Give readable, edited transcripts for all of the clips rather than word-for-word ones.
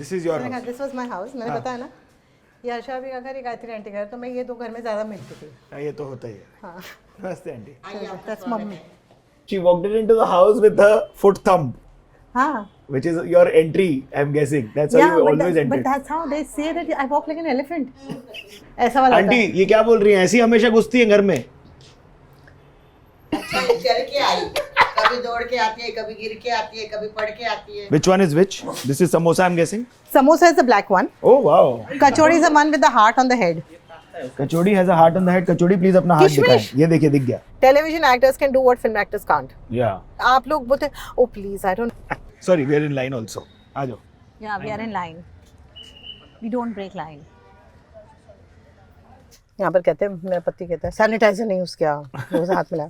This is your house. This was my house, मैंने बताया ना, ये आशा भी का घर, ये गायत्री आंटी घर, तो मैं ये दो घर में ज्यादा मिलती थी। ये तो होता ही है। हाँ, नमस्ते aunty. That's mummy. She walked into the house with her foot thumb, हाँ, which is your entry, I'm guessing. That's how you always but enter. that's how they say that I walk like an elephant. ऐसा वाला aunty ये क्या बोल रही हैं? ऐसी हमेशा घुसती हैं घर में? अच्छा ये चल के आई, कभी दौड़ के आती है, कभी गिर के आती है, कभी पढ़ के आती है। Which one is which? This is samosa, I'm guessing. Samosa is the black one. Oh wow. Kachori is the one with the heart on the head. Kachori has a heart on the head. Kachori please अपना हाथ किशमिश। दिखाएं। ये देखिए दिख गया। Television actors can do what film actors can't. Yeah. आप लोग बोलते हैं, oh please, I don't. Sorry, we are in line also. आ जाओ। Yeah, we are in line. We don't break line. यहाँ पर कहते हैं, मेरा पति कहता है सैनिटाइजर नहीं यूज किया, रोज हाथ मिला।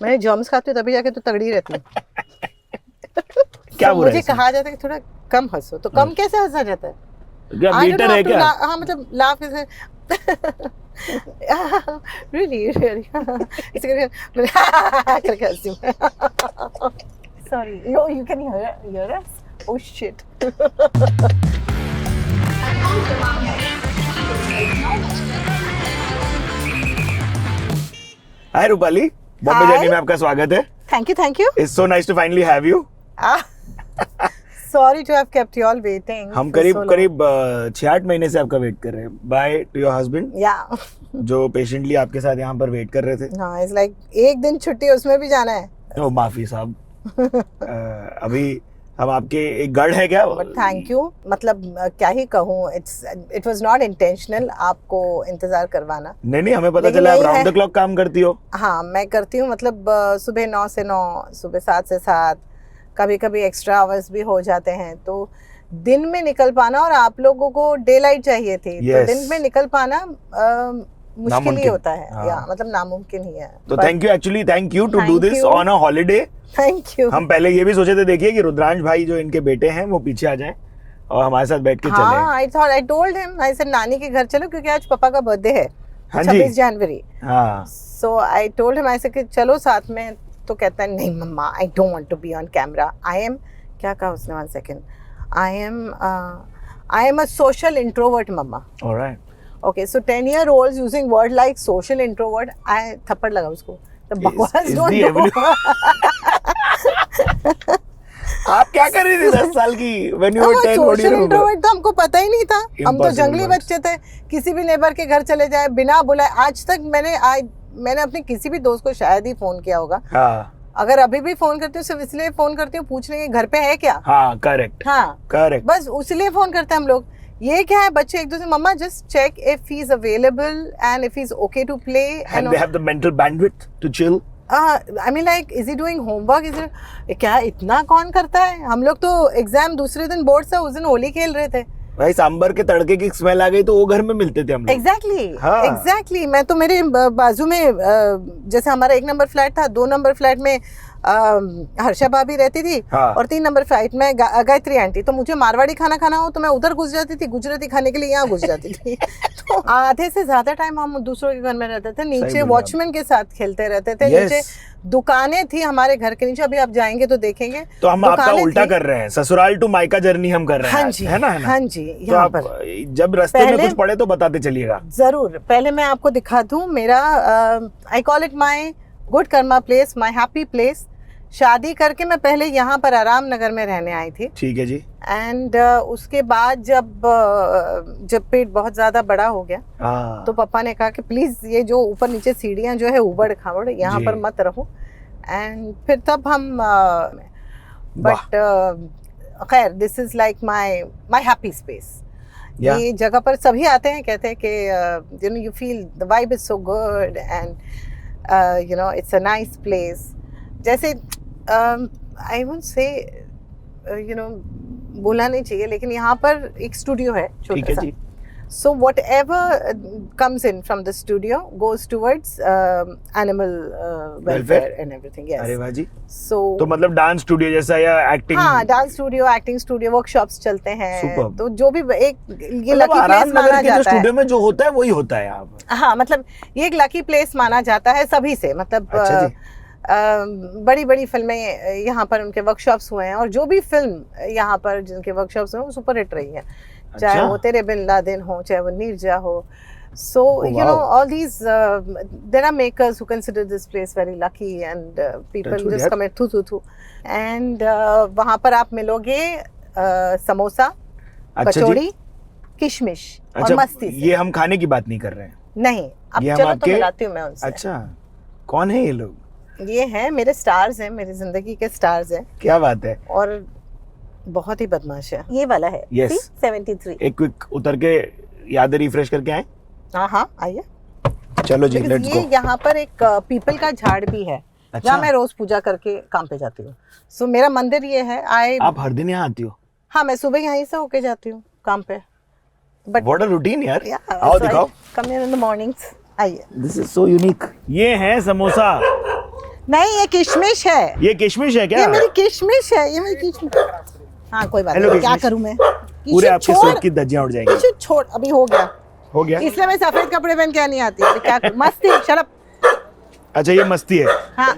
मैं जर्म्स खाती हूँ तभी जाके तो तगड़ी रहती हूँ। क्या तो बोल रहे मुझे कहा जाता है कि थोड़ा कम हंसो, तो कम कैसे हंसा जाता है? क्या I don't मीटर know है how to क्या? हाँ मतलब लाफ कैसे? really इसे करके हंसी हूँ। Sorry, you can hear us? Oh shit. Hi Rupali, Bombay Hi. Journey में आपका स्वागत है। Thank you. It's so nice to finally have you. Sorry to have kept you all waiting. हम for so long. करीब 6-8 महीने से आपका वेट कर रहे हैं। By two your husband Yeah. जो पेशेंटली आपके साथ यहाँ पर वेट कर रहे थे। हाँ, it's like एक दिन छुट्टी उसमें भी जाना है। ओ माफी साहब। अभी हम आपके एक गढ़ है क्या? बट थैंक यू, मतलब क्या ही कहूँ, इट वाज नॉट इंटेंशनल आपको इंतजार करवाना। नहीं हमें पता लेकिन चला आप यही राउंड है। द क्लॉक काम करती हो। हाँ, मैं करती हूँ, मतलब सुबह 9 से 9, सुबह 7 से 7, कभी कभी एक्स्ट्रा आवर्स भी हो जाते हैं, तो दिन में निकल पाना, और आप लोगों को डे लाइट चाहिए थी, तो Yes. दिन में निकल पाना मुश्किल ही नामुमकिन। होता है, हाँ। या मतलब नामुमकिन ही है। तो thank you to do Thank this you. On a holiday. Thank you. हम पहले ये भी सोचे थे, देखिए कि रुद्रांश भाई जो इनके बेटे हैं वो पीछे आ जाएं और हमारे साथ बैठ के हाँ, चलें। आई टोल्ड हिम, आई सेड नानी के घर चलो, क्योंकि आज पापा का बर्थडे है, हाँ जी। 26 जनवरी। हाँ so I told him, I said कि चलो साथ में, तो कहता है नहीं मम्मा, I don't want to be on camera. I am, क्या कहा उसने, 1 second, I am a social introvert मम्मा। Alright. Okay, so 10-year-olds using word like social introvert, I थप्पड़ लगा उसको, तो बकवास is don't the do। आप क्या कर रही थी 10 साल की? When you were 10, what do you social remember? Introvert तो हमको पता ही नहीं था, हम तो Impossible जंगली words. बच्चे थे, किसी भी नेबर के घर चले जाए बिना बुलाए। आज तक मैंने अपने किसी भी दोस्त को शायद ही फोन किया होगा, हाँ अगर अभी भी फोन करती हूँ सिर्फ इसलिए फोन करती हूँ, पूछने के घर पे है क्या। हाँ करेक्ट हाँ, करेक्ट। बस उसलिए फोन करते हैं हम लोग। ये क्या है, बच्चे एक दूसरे, मम्मा just check if he is available and if he is okay to play, And they have the mental bandwidth to chill. I mean like is he doing homework, is क्या इतना कौन करता है। हम लोग तो एग्जाम दूसरे दिन बोर्ड से, उस दिन होली खेल रहे थे। भाई सांबर के तड़के की स्मेल आ गई तो वो घर में मिलते थे हम लोग। एग्जैक्टली। मैं तो मेरे बाजू में, जैसे हमारा 1 नंबर फ्लैट था, 2 नंबर फ्लैट में हर्षा भाभी रहती थी, हाँ। और 3 नंबर फ्लैट में गायत्री आंटी। तो मुझे मारवाड़ी खाना खाना हो तो मैं उधर घुस जाती थी, गुजराती खाने के लिए यहाँ घुस जाती थी। तो आधे से ज्यादा टाइम हम दूसरों के घर में रहते थे, नीचे बोली वॉचमैन के साथ खेलते रहते थे। Yes. नीचे दुकानें थी हमारे घर के नीचे, अभी आप जाएंगे तो देखेंगे। तो हम आपका दुकानें उल्टा थी। कर रहे हैं, ससुराल टू मायका जर्नी हम कर रहे हैं हाँ आज, जी, है ना? हाँ जी, तो यहाँ आप पर जब रास्ते में पहले- कुछ पड़े तो बताते चलिएगा। जरूर। पहले मैं आपको दिखा दूं मेरा, I call it my good Karma place, my happy place. शादी करके मैं पहले यहाँ पर आराम नगर में रहने आई थी, ठीक है जी। एंड उसके बाद जब पेट बहुत ज़्यादा बड़ा हो गया, हाँ तो पापा ने कहा कि प्लीज़ ये जो ऊपर नीचे सीढ़ियाँ जो है उबड़ खाबड़, यहाँ जी। पर मत रहो। एंड फिर तब हम बट खैर, this is like my happy space. Yeah. ये जगह पर सभी आते हैं, कहते हैं कि you feel the vibe is so good and it's a nice place. जैसे आई वुड से बोलना नहीं चाहिए, लेकिन यहाँ पर एक स्टूडियो है ठीक छोटा है सा। जी। So whatever comes in from the studio goes towards animal welfare and everything. Yes. अरे वाह जी। So तो मतलब डांस स्टूडियो जैसा या एक्टिंग? हाँ, dance studio, acting studio, workshops चलते हैं। Superb. तो जो भी एक ये मतलब लकी आराम प्लेस नगर माना के जो जाता है। स्टूडियो में जो होता है वही होता है यहाँ पर। हाँ, मतलब ये एक लकी प्लेस माना जाता है सभी से, मतलब अच्छा जी। बड़ी बड़ी फिल्में यहाँ पर उनके वर्कशॉप्स हुए हैं, और जो भी फिल्म यहाँ पर जिनके वर्कशॉप्स हुए वो सुपर हिट रही है, चाहे अच्छा। वो तेरे बिन लादेन हो, चाहे वो नीरजा हो. So Oh, you know wow. all these there are makers who consider this place very lucky, and people Touch wood, just यार. come in thu. And वहाँ पर आप मिलोगे समोसा, अच्छा जी। कचौड़ी, किशमिश और अच्छा, मस्ती से. ये हम खाने की बात नहीं कर रहे हैं। नहीं, अब ये हम चलो तो आपके- मिलाती हूँ मैं उनसे. अच्छा, कौन है ये लोग? ये हैं मेरे स्टार्स हैं, मेरी जिंदगी के स्टार्स हैं, क्या बात है। और बहुत ही बदमाश है. ये वाला है Yes. 73. एक क्विक उतर के यादें रिफ्रेश करके आए। हाँ आइए. चलो जी, Because लेट्स ये गो। यहाँ पर एक पीपल का झाड़ भी है, अच्छा। जहाँ मैं रोज पूजा करके काम पे जाती हूँ. सो मेरा मंदिर ये है. आप हर दिन यहाँ आती हो? हाँ, मैं सुबह यहीं से होके जाती हूँ काम पे. बट व्हाट अ रूटीन यार। आओ दिखाओ। कम इन द मॉर्निंग्स. आइए. This is so unique. ये है समोसा। नहीं, ये किशमिश है. ये किशमिश है क्या? ये मेरी किशमिश है, ये मेरी किशमिश. हाँ, कोई बात Hello, नहीं. क्या किशमिश। करूँ मैं? पूरे आपके सूट की धज्जियां उड़ जाएंगी। किशमिश छोड़, अभी हो गया. हो गया? इसलिए मैं सफेद कपड़े पहन के नहीं आती. अरे क्या मस्ती. शराब. अच्छा, ये मस्ती है। हाँ.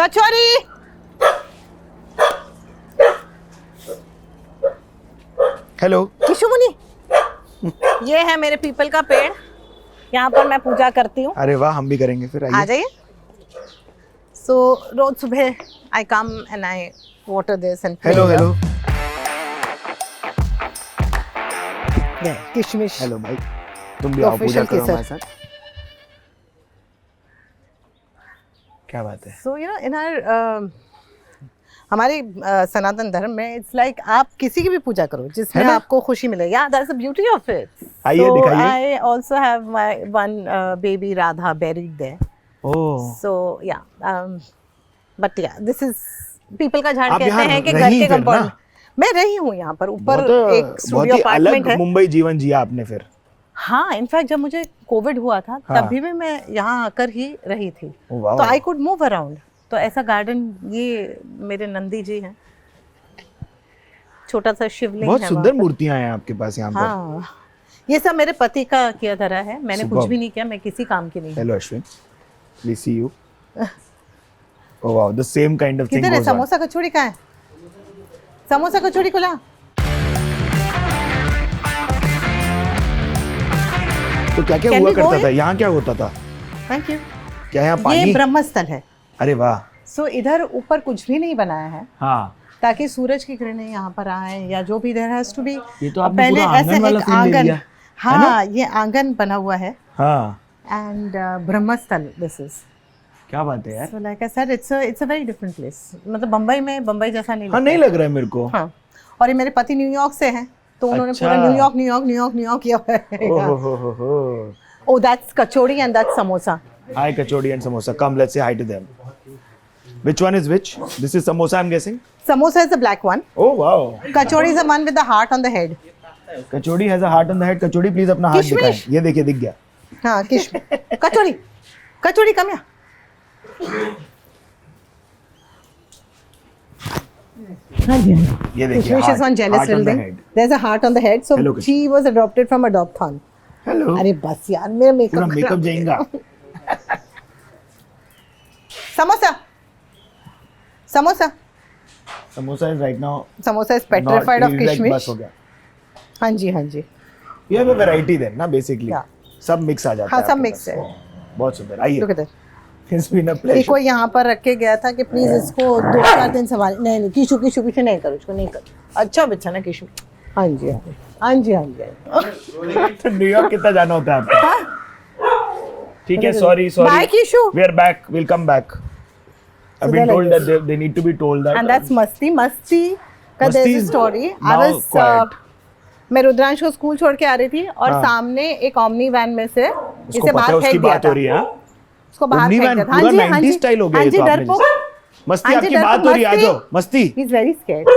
कचौरी. हेलो। किशुमुनी. ये है मेरे पीपल का पेड़, यहाँ पर मैं पूजा करती हूँ. अरे वाह, हम भी करेंगे फिर। आ आइए। जाइए. सो रोज सुबह I come and I water this and hello hello किशमिश. हेलो भाई, तुम भी आओ, पूजा Official करो kisser. हमारे साथ। क्या बात है। So you know in our हमारे सनातन धर्म में इट्स लाइक आप किसी की भी पूजा करो जिसमें है ना? आपको खुशी मिले. या that's the beauty of it. आइए, दिखाइए। I also have my one baby Radha buried there. Oh, So yeah, but yeah, this is people का झाड़ आप कहते यहाँ हैं कि घर रही के फिर कंपाउंड. ना? मैं रही हूँ यहाँ पर ऊपर. बहुत एक बहुत स्टूडियो ही अपार्टमेंट अलग है. मुंबई जीवन जिया आपने फिर। हाँ, इनफैक्ट जब मुझे कोविड हुआ था हाँ। तभी भी मैं यहाँ आकर ही रही थी. Oh, wow. तो आई कुड मूव अराउंड. तो ऐसा गार्डन, ये मेरे नंदी जी हैं, छोटा सा शिवलिंग बहुत है सुंदर वहाँ मूर्तियां हैं आपके पास यहाँ पर. पर। हाँ, ये सब मेरे पति का किया धरा है. मैंने कुछ Superb. भी नहीं किया, मैं किसी काम की नहीं हूँ. Hello Ashwin, please see you. Oh wow, the same kind of thing किधर है गोस ऑन। समोसा कचौड़ी? कहाँ है समोसा कचौड़ी? को ला. तो क्या क्या Can हुआ we go करता in? था यहाँ? क्या होता था? Thank you. क्या यहाँ ये पानी? ब्रह्मस्थल है. अरे वाह। सो इधर ऊपर कुछ भी नहीं बनाया है हाँ, ताकि सूरज की किरणें यहाँ पर आए, या जो भी देयर हैज टू बी. ये तो आपने पूरा आंगन वाला feel ले लिया, है हाँ, ये आंगन बना हुआ है. हाँ, एंड ब्रह्मस्थल दिस इज. क्या बात है यार। So like I said, it's a very different place. मतलब बम्बई जैसा नहीं हाँ, लगता. नहीं लग रहा है मेरे को। हाँ. और ये मेरे पति न्यूयॉर्क से हैं, तो उन्होंने अच्छा। पूरा न्यूयॉर्क किया हुआ है. हो। Oh, that's kachori and that's samosa. Hi, kachori and samosa. Come, let's say hi to them. Which one is which? This is samosa, I'm guessing. Samosa is the black one. Oh wow. Kachori is the one with the heart on the head. Kachori has a heart on the head. Kachori, please अपना हाथ किशमिश। दिखाएं। ये देखिए, दिख गया। हाँ, कचौड़ी come here. ये देखिए। Kishmish is one jealous heart on little the thing. head. There's a heart on the head. So Hello, Kishmish. she was adopted from adopt-thon. Hello. अरे बस यार, मेरा पूरा मेकअप मेकअप जाएगा। Samosa. Samosa is right now. Samosa is not- petrified of it is like kishmish. बस हो गया। हाँ जी. You have a variety then, ना basically. Yeah. सब मिक्स आ जाता हाँ, है। सब आपके mix पास। है. बहुत सुंदर। आइए। Look at that. It's been a ये pleasure. कोई यहाँ पर रख के गया था कि प्लीज इसको 2-4 दिन संभाल. नहीं, किशु नहीं करो, इसको नहीं करो. अच्छा बच्चा ना किशु. हाँ जी. तो न्यूयॉर्क कितना जाना होता है आपका? ठीक है, sorry. Bye, Kishu. We are back. We'll come back. I've been they're told like that they need to be told that. And that's मस्ती का मस्ती there's a is story. I now was quiet. मैं रुद्रांश को school छोड़ के आ रही थी और हाँ। सामने एक ओमनी वैन में से उसको इसे पता है बाहर उसकी फेंक दिया बात था. हो रही है। हाँ? उसको बाहर Omni फेंक van दिया था. पूरा हाँ 90s स्टाइल हो गया हाँ ये जी, तो आपने डरपोक. जैसे। मस्ती हाँ जी, आपकी बात हो रही है, आ जाओ मस्ती। He is very scared.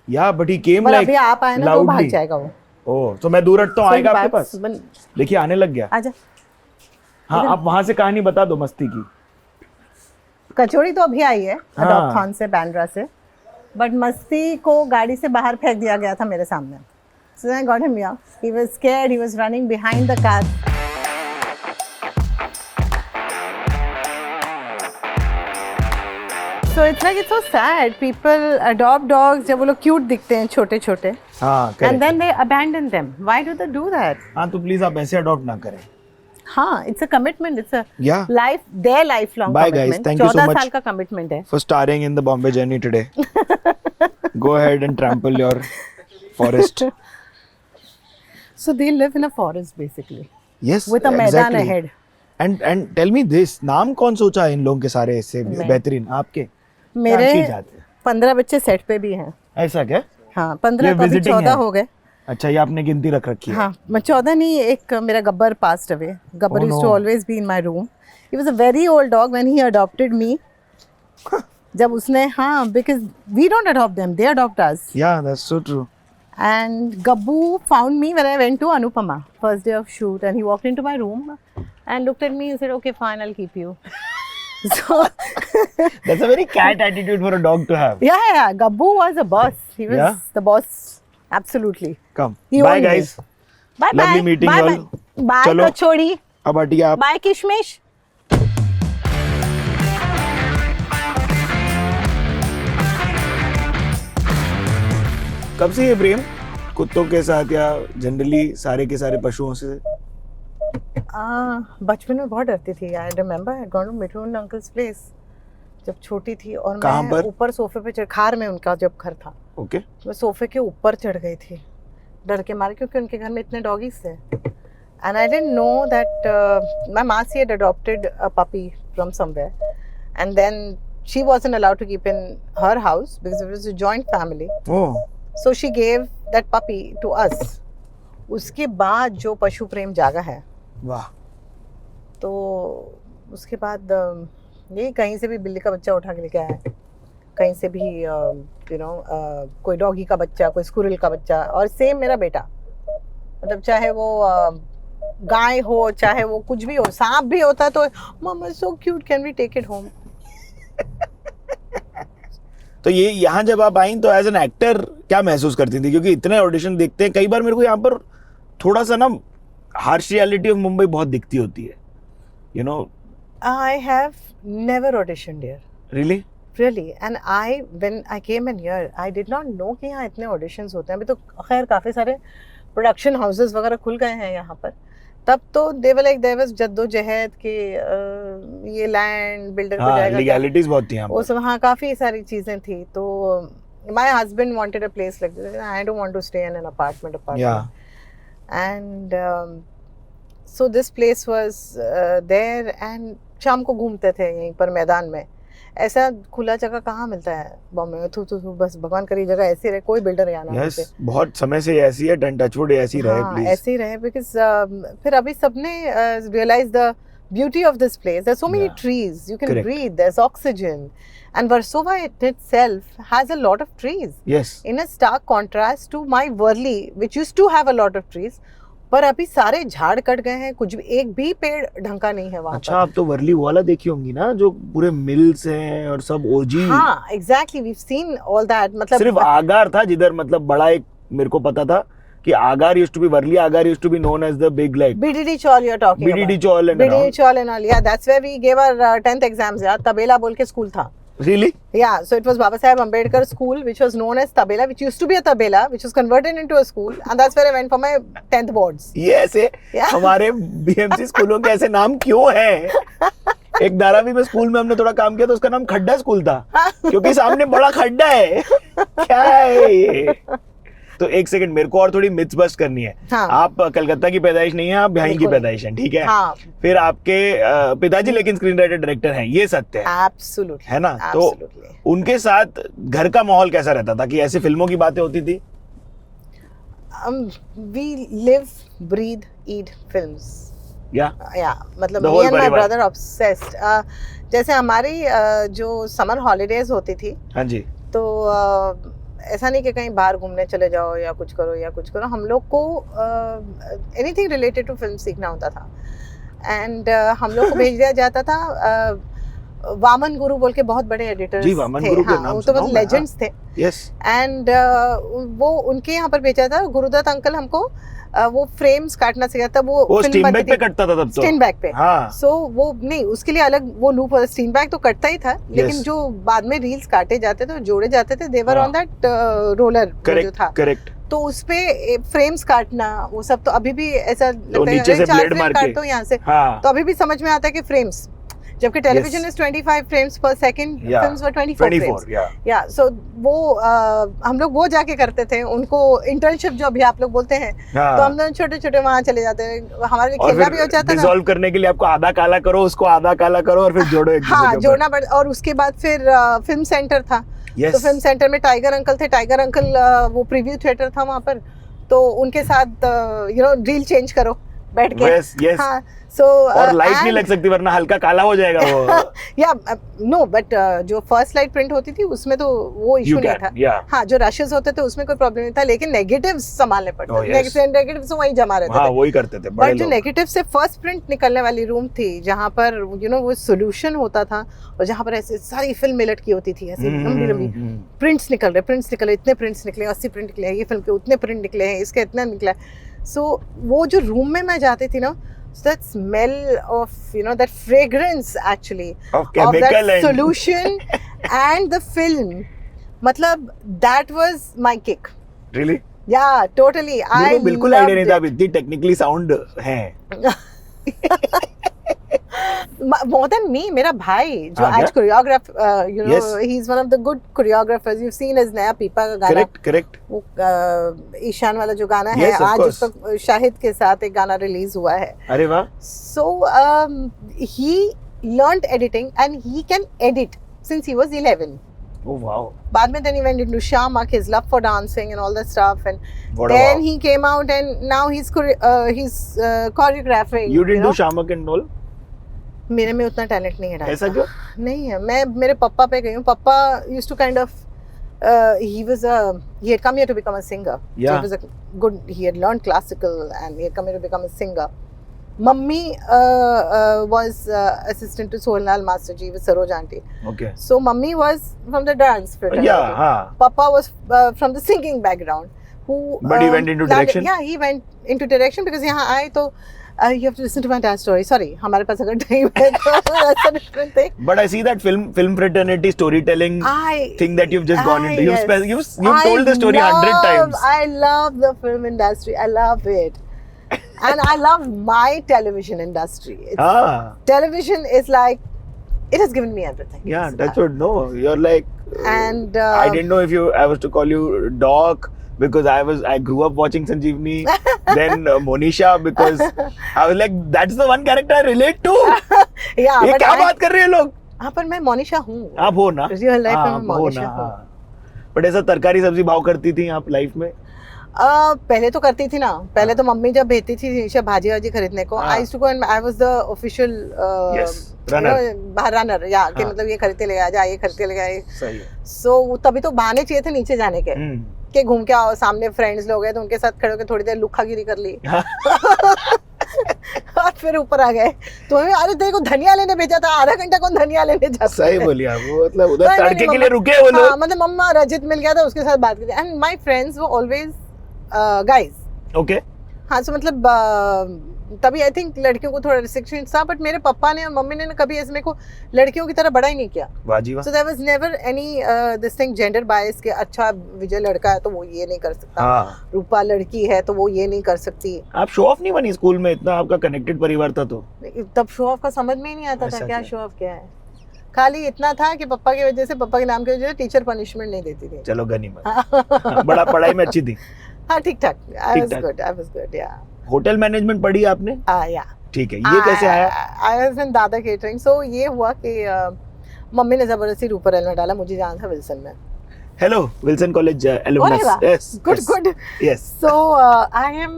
या बट ही केम पर लाइक अभी आप आए ना तो भाग जाएगा वो. ओह, तो मैं दूर हटता हूँ, आएगा आपके पास? बन- देखिए, आने लग गया। आजा. हाँ, आप वहां से कहानी बता दो मस्ती की। कचौड़ी तो अभी आई है हाँ। अडॉप्ट-थॉन से, बांद्रा से. बट मस्ती को गाड़ी से बाहर फेंक दिया गया था मेरे सामने. So I got him here. He was scared. He was running behind the car. So it's like it's so sad. People adopt dogs जब वो लोग cute दिखते हैं छोटे छोटे, हाँ and correct. then they abandon them. Why do they do that? हाँ तो प्लीज आप ऐसे अडॉप्ट ना करें. हाँ, it's a commitment. It's a Yeah. their lifelong Bye, guys. commitment. Thank you so 14 much. साल का commitment है. For starring in the Bombay journey today. Go ahead and trample your forest. So they live in a forest basically Yes. with a मैदान exactly. ahead. And tell me this, नाम कौन सोचा है इन लोगों के सारे इससे बेहतरीन आपके? मेरे क्या की जात है? 15 बच्चे सेट पे भी हैं. ऐसा क्या? हाँ, 15 ये तो अभी visiting 14 है? हो गए. अच्छा ये आपने गिनती रख रखी है. हाँ, मैं 14 नहीं, एक मेरा Gabbar passed away. Gabbar Oh, used to no. always be in my room. He was a very old dog when he adopted me. जब उसने, हाँ, because we don't adopt them, they adopt us. Yeah, that's so true. And Gabbu found me when I went to Anupama, first day of shoot, and he walked into my room and looked at me and said, "Okay, fine, I'll keep you." So That's a very cat attitude for a dog to have. yeah, Gabbu was a boss. He was Yeah? the boss, absolutely. Come. He Bye owned me. guys. Bye Lovely bye. meeting bye you bye. all. Bye चलो। कचौड़ी. अब हटिए आप. Bye किशमिश. कब से ये प्रेम कुत्तों के साथ या जनरली सारे के सारे पशुओं से? बचपन में बहुत डरती थी. I remember I gone to Mithun uncle's place जब छोटी थी और कहाँ मैं पर? ऊपर सोफे पे खार में उनका जब घर था, ओके. मैं सोफे के ऊपर चढ़ गई थी डर के मारे, क्योंकि उनके घर में इतने डॉगीज थे. And I didn't know that my मासी had adopted a puppy from somewhere and then she wasn't allowed to keep in her house because it was a joint family. Oh. So she gave that puppy to us. उसके बाद जो पशु प्रेम जागा है, वाह. तो उसके बाद ये कहीं से भी बिल्ली का बच्चा उठा के लेके आया है, कहीं से भी यू नो कोई डॉगी का बच्चा, कोई स्कुरल का बच्चा, और सेम मेरा बेटा. मतलब चाहे वो गाय हो, चाहे वो कुछ भी हो, सांप भी होता तो मम्मा so cute, can we take it home. तो ये यहाँ जब आप आई तो एज एन एक्टर क्या महसूस करती थी? क्योंकि इतने ऑडिशन देखते हैं, कई बार मेरे को यहाँ पर थोड़ा सा ना हार्श रियलिटी ऑफ मुंबई बहुत दिखती होती है, you know. I have never auditioned here. Really? Really, and when I came in here, I did not know कि यहाँ इतने auditions होते हैं. अभी तो खैर काफ़ी सारे production houses वगैरह खुल गए हैं यहाँ पर. तब तो they were like there was जद्दोजहद कि ये land builder को हाँ, जाएगा. legalities बहुत थी यहाँ वो पर. सब, हाँ, काफ़ी सारी चीज़ें थी. तो my husband wanted a place like this. I don't want to stay in an apartment. Yeah. And so this place was there, and शाम को घूमते थे यहीं पर मैदान में. ऐसा खुला जगह कहाँ मिलता है बॉम्बे में? थू बस भगवान करी जगह ऐसी रहे, कोई बिल्डर यहाँ ना यस, बहुत समय से ऐसी है. टचवुड ऐसी रहे हाँ, प्लीज. ऐसे ही रहे. बिकॉज फिर अभी सबने realise the beauty of this place. There so many Yeah. Trees, you can Correct. Breathe, there is oxygen, and Versova itself has a lot of trees. Yes. In a stark contrast to my Worli, which used to have a lot of trees, पर अभी सारे झाड़ cut गए हैं, कुछ भी, एक भी पेड़ ढंग का नहीं है वहाँ अच्छा, आप तो वर्ली वाला देखी होंगी ना, जो पूरे मिल्स हैं और सब ओजी. हाँ, exactly, we seen all that. मतलब सिर्फ आगार था जिधर, मतलब बड़ा एक मेरे को पता था कि आगार यूज्ड टू बी, वर्ली आगार used to be known as the big like BDD Chawl you're talking about. BDD Chawl and BDD around. Chawl and all. Yeah, that's where we gave our 10th exams. यार, तबेला बोल के school था. Really? Yeah, so it was Baba Saheb Ambedkar School, which was known as Tabela, which used to be a Tabela, which was converted into a school, and that's where I went for my 10th boards. ये ऐसे Yeah. हमारे BMC स्कूलों के ऐसे नाम क्यों हैं? एक धारावी में स्कूल में हमने थोड़ा काम किया तो उसका नाम खड्डा स्कूल था, क्योंकि सामने बड़ा खड्डा है. क्या है ये? तो एक सेकंड, मेरे को और थोड़ी मिथ्स बस्ट करनी है. हाँ. आप कलकत्ता की पैदाइश नहीं है, आप बिहार की बिल्कुल। पैदाइश हैं, ठीक है? हाँ. फिर आपके पिताजी लेकिन स्क्रीन राइटर डायरेक्टर हैं, ये सत्य है, Absolutely. है ना? Absolutely. तो उनके साथ घर का माहौल कैसा रहता था? कि ऐसे फिल्मों की बातें होती थी? We live, breathe, eat films. या Yeah, मतलब The me whole and my परिवार. brother obsessed. जैसे हमारी जो समर हॉलीडेज होती थी, हाँ जी. तो ऐसा नहीं कि कहीं बाहर घूमने चले जाओ या कुछ करो या कुछ करो. हम लोग को एनीथिंग रिलेटेड टू फिल्म सीखना होता था. एंड हम लोग को भेज दिया जाता था वामन गुरु बोल के बहुत बड़े एडिटर्स जी, वामन थे। गुरु के हाँ, नाम वो तो सुना मतलब हूँ मैं, लेजेंड्स थे। यस। एंड वो उनके यहाँ पर भेजा था। गुरुदत्त अंकल हमको वो फ्रेम्स काटना सिखाता। वो स्टीम बैग पे कटता था तब तो। स्टीम बैग पे। हाँ। सो वो नहीं, उसके लिए अलग वो लूप होता। स्टीम बैग तो कटता ही था, लेकिन जो बाद में रील्स काटे जाते थे, जोड़े जाते थे, देवर ऑन दैट रोलर जो था। करेक्ट। तो उसपे फ्रेम्स काटना, वो सब तो अभी भी ऐसा लगता है नीचे से ब्लेड मार के काटो यहाँ से, हाँ। तो अभी भी समझ में आता है कि फ्रेम्स, जबकि टेलीविजन इज 25 फ्रेम्स पर सेकंड, फिल्म्स वर 24 फ्रेम्स। या सो वो हम लोग वो जाके करते थे। उनको इंटर्नशिप जो अभी आप लोग बोलते हैं, तो हम लोग छोटे छोटे वहाँ चले जाते हैं। हमारे लिए खेलना भी हो जाता था। डिसॉल्व करने के लिए आपको आधा काला करो, उसको आधा काला करो और फिर जोड़ो एक दूसरे के हाँ, ऊपर। जोड़ना पड़ता। और उसके बाद फिर फिल्म सेंटर था। Yes. तो फिल्म सेंटर में टाइगर अंकल थे। टाइगर अंकल वो प्रीव्यू थिएटर था वहाँ पर, तो उनके साथ रील चेंज करो बैठ के। Yes, yes. हाँ, so और लाइट नहीं लग सकती वरना हल्का काला हो जाएगा वो। या नो, बट जो फर्स्ट लाइट प्रिंट होती थी उसमें तो वो इशू नहीं था। हाँ, जो रशेस होते थे उसमें कोई प्रॉब्लम नहीं था, लेकिन नेगेटिव्स संभालने पड़ते थे। नेगेटिव्स वहीं जमा रहते थे। हाँ, वही करते थे बड़े लोग। जो नेगेटिव से फर्स्ट प्रिंट निकलने वाली रूम थी, जहाँ पर वो सोल्यूशन होता था, और जहाँ पर ऐसे सारी फिल्म लटकी होती थी, ऐसी लंबी लंबी प्रिंट्स निकल रहे, इतने प्रिंट्स निकले, 80 प्रिंट निकले, ये फिल्म के उतने प्रिंट निकले हैं, इसका इतना निकला। सो वो जो रूम में मैं जाती थी ना, that smell of that fragrance actually of chemical that solution and the film, matlab that was my kick. Really? Yeah, totally. I बिल्कुल आइडिया नहीं था आप इतनी टेक्निकली साउंड हैं। More than me, मेरा भाई जो आज choreograph, he is one of the good choreographers. You've seen his नया पीपा का गाना। Correct. वो ईशान वाला जो गाना है, आज उसका शाहिद के साथ एक गाना रिलीज हुआ है। अरे वाह। So he learned editing and he can edit since he was 11. Oh wow. बाद में then he went into Shamak, his love for dancing and all that stuff, and then he came out and now he's choreographing. You didn't do Shamak and all? मेरे में उतना talent नहीं है। ऐसा क्यों? नहीं है। मैं मेरे पापा पे गई हूँ। पापा used to kind of he had come here to become a singer. Yeah. So he was he had learned classical and he had come here to become a singer. Mummy was assistant to Sohanlal Master Ji with Saroj aunty. Okay. So mummy was from the dance fraternity. Yeah, हाँ. Papa was from the singing background. But he went into direction? Yeah, he went into direction because यहाँ आए तो you have to listen to my dad story. Sorry, हमारे पास अगर time है तो that's a different thing. But I see that film fraternity storytelling thing that you've just gone into. You've told the story 100 times. I love the film industry. I love it. And I love my television industry. Television is like, it has given me everything. Yeah, that's what. No, you're like. And I didn't know if I was to call you Doc because I grew up watching Sanjeevni. Then Monisha because I was like, that's the one character I relate to. Yeah, ये क्या बात कर रहे हैं लोग? हाँ, पर मैं मोनिशा हूँ। आप हो ना? Real life में मैं मोनिशा हूँ। बट ऐसा तरकारी सब्जी भाव करती थी आप लाइफ में? पहले तो करती थी ना। पहले तो मम्मी जब भेजती थी भाजी वाजी खरीदने को, I used to go and I was the official runner, या कि मतलब ये खरीदते ले आ, ये खरीदते ले आए। सही है। So तभी तो बहाने चाहिए थे नीचे जाने के, कि घूम के आओ, सामने फ्रेंड्स लोग हैं तो उनके साथ खड़े होकर थोड़ी देर लुखागिरी कर ली और फिर ऊपर आ गए। तो अरे देखो धनिया लेने भेजा था, आधा घंटा कौन धनिया लेने जाता है। सही बोली आप, वो मतलब उधर तड़के के लिए रुके वो लोग। मतलब मम्मा रजित मिल गया था, उसके साथ बात करते। एंड माय फ्रेंड्स वो ऑलवेज गाइज। ओके। हाँ, सो मतलब तभी आई थिंक लड़कियों को थोड़ा रिस्ट्रिक्शन था, बट मेरे पापा ने और मम्मी ने कभी ऐसे मेरे को लड़कियों की तरह बड़ा ही नहीं किया। So there was never any this thing gender bias के अच्छा विजय लड़का है तो वो ये नहीं कर सकता, रूपा लड़की है तो वो ये नहीं कर सकती। आप शो ऑफ नहीं बनी स्कूल में, इतना आपका कनेक्टेड परिवार था तो? तब शो ऑफ का समझ में ही नहीं आता था क्या शो ऑफ क्या है। खाली इतना था कि पापा की वजह से, पापा के नाम की वजह से टीचर पनिशमेंट नहीं देती थी। चलो गनीमत। बड़ा पढ़ाई में अच्छी थी? हाँ, ठीक ठाक। आई वाज गुड या। होटल मैनेजमेंट पढ़ी आपने? या। ठीक है, ये कैसे आया? आई वाज इन दादा केटरिंग। सो ये हुआ कि मम्मी ने जबरदस्ती रूपरेल में डाला, मुझे जाना था विल्सन में। Hello, Wilson college alumnus. Yes, good. Yes. So I am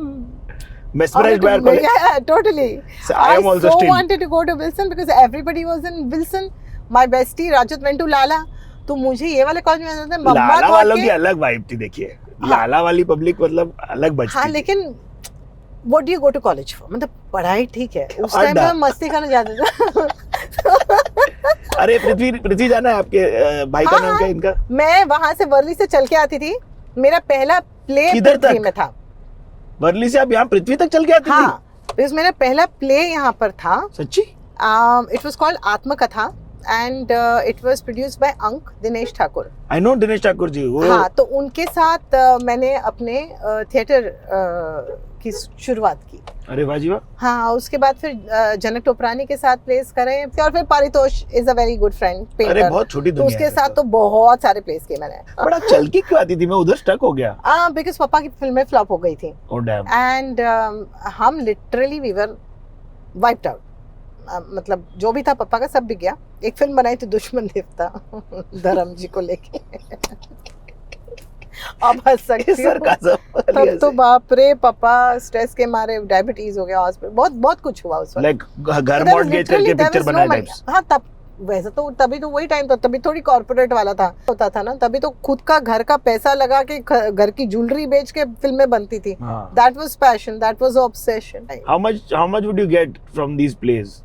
mesmerized by our college. Yeah, totally. So I am also still wanted to go to Wilson because everybody was in Wilson. My bestie Rajat went to Lala. तो मुझे ये वाले college में जाते हैं। लाला वालों की अलग वाइब थी। देखिए, लाला वाली पब्लिक मतलब अलग बचती। हाँ, लेकिन what do you go to college for? मतलब पढ़ाई ठीक है, उस टाइम में मस्ती करने जाते थे। अरे पृथ्वी जाना है आपके भाई का हाँ, नाम क्या है इनका? मैं वहां से वर्ली से चल के आती थी, मेरा पहला प्ले किधर पृथ्वी तक? में था। वर्ली से आप यहाँ पृथ्वी तक चल के आती थी? हाँ, बिकॉज मेरा पहला प्ले यहाँ पर था। सच्ची? इट वाज कॉल्ड आत्मकथा and it was produced by अंक दिनेश ठाकुर। आई नो दिनेश ठाकुर जी, वो हाँ, तो उनके साथ मैंने अपने थिएटर की शुरुआत की। अरे वाह जी वाह। हाँ, उसके बाद फिर जनक टोपरानी के साथ प्लेस करे, और फिर Paritosh is a very good friend अरे पेंटर, बहुत छोटी तो दुनिया उसके है साथ तो बहुत सारे प्लेस किए मैंने। बड़ा चल के क्यों आती थी? मैं उधर स्टक हो गया। बिकॉज पापा की फिल्में फ्लॉप हो गई थी ओह डैम। एंड हम literally we were wiped out. मतलब जो भी था पापा का सब बिक गया। एक फिल्म बनाई थी दुश्मन देवता धर्म जी को लेके। अब हंस सकती हूँ। तब तो बाप रे, पापा स्ट्रेस के मारे डायबिटीज हो गया, हॉस्पिटल, बहुत बहुत कुछ हुआ उस वक्त। लाइक घर मॉर्गेज करके पिक्चर बनाया टाइप्स। हाँ, तब वैसे तो तभी तो वही टाइम था, तभी थोड़ी कॉर्पोरेट वाला था होता था ना, तभी तो खुद का घर का पैसा लगा के घर की ज्वेलरी बेच के फिल्में बनती थी। That was passion, that was obsession. How much would you get from these place?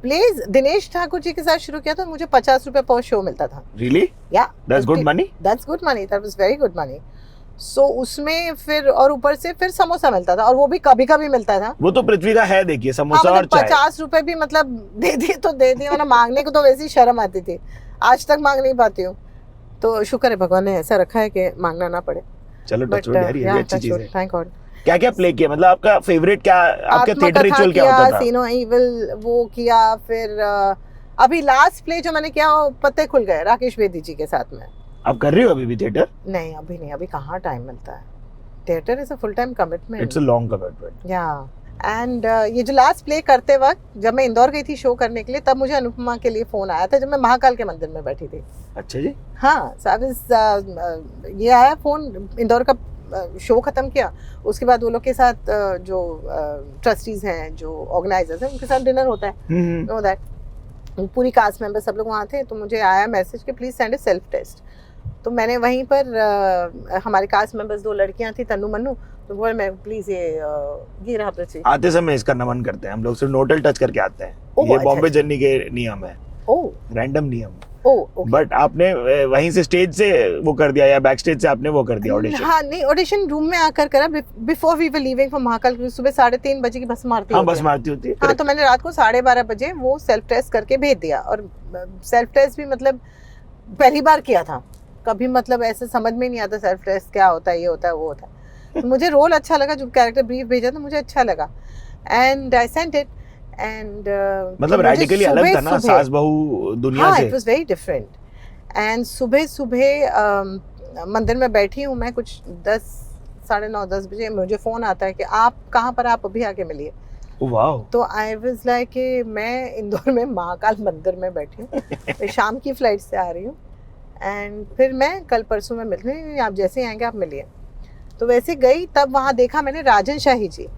Plays Dinesh Thakur ji के साथ शुरू किया तो मुझे 50 रुपए पर शो मिलता था। Really? Yeah that's good money. That's good money, that was very good money. So उसमें फिर और ऊपर से फिर समोसा मिलता था, और वो भी कभी कभी मिलता था। वो तो पृथ्वी का है, देखिए समोसा हाँ, और चाय। 50 रुपए भी मतलब दे दिए तो दे दिए, वरना मांगने को तो वैसे ही शर्म आती थी। आज तक मांग नहीं पाती हूँ, तो शुक्र है भगवान ने ऐसा रखा है कि मांगना ना पड़े। चलो टचवुड यार, ये भी अच्छी चीज है। Thank God. क्या क्या प्ले किया? मतलब आपका फेवरेट क्या, आपके थिएटर रिचुअल क्या होता था? सीनो इविल वो किया, फिर अभी लास्ट प्ले जो मैंने किया वो पत्ते खुल गए राकेश बेदी जी के साथ में। आप कर रही हो अभी भी थिएटर? नहीं, अभी नहीं, अभी कहाँ टाइम मिलता है। Theatre is a full time commitment. It's a long commitment. या एंड ये जो लास्ट प्ले करते वक्त जब मैं इंदौर गई थी शो करने के लिए, तब मुझे अनुपमा के लिए फोन आया था जब मैं महाकाल के मंदिर में बैठी थी। अच्छा जी। हाँ, ये आया फोन, इंदौर का शो खत्म किया, उसके बाद वो लोग के साथ जो ट्रस्टीज हैं, जो ऑर्गेनाइजर्स हैं, उनके साथ डिनर होता है, नो दैट पूरी कास्ट मेंबर सब लोग वहाँ थे। तो मुझे आया मैसेज कि please send a self test. तो मैंने वहीं पर हमारे कास्ट मेंबर्स 2 लड़कियां थी, तन्नू मन्नू, तो बोले मैं प्लीज ये रहा पृथ्वी। आते समय इसका नमन करते हैं हम लोग, सिर्फ नोटल टच करके आते हैं। ये अच्छा, बॉम्बे जर्नी के नियम है, ओह रैंडम नियम। ओके। बट आपने वहीं से स्टेज से वो कर दिया या बैक स्टेज से आपने वो कर दिया ऑडिशन? हाँ, नहीं, ऑडिशन रूम में आकर करा before we were leaving from Mahakal, सुबह 3:30 बजे की बस मारती हाँ, होती बस है। मारती होती है। हाँ, तो मैंने रात को 12:30 बजे वो सेल्फ टेस्ट करके भेज दिया, और सेल्फ टेस्ट भी मतलब पहली बार किया था, कभी मतलब ऐसे समझ में नहीं आता सेल्फ टेस्ट क्या होता है, ये होता है, वो होता है। तो मुझे रोल अच्छा लगा, जो कैरेक्टर ब्रीफ भेजा था मुझे अच्छा लगा, and I sent it. And मतलब रेडिकली अलग था ना सास बहू दुनिया से। It was very different. And सुबह मंदिर में बैठी हूँ मैं, कुछ 9:30 बजे मुझे फोन आता है कि आप कहाँ पर, आप अभी आके मिलिए। वाओ। तो आई वाज लाइक कि मैं इंदौर में महाकाल मंदिर में बैठी हूँ, मैं शाम की फ्लाइट से आ रही हूँ, एंड फिर मैं कल परसों में मिलने, आप जैसे ही आएंगे आप मिलिए। तो वैसे गई, तब वहाँ देखा मैंने राजन शाही जी,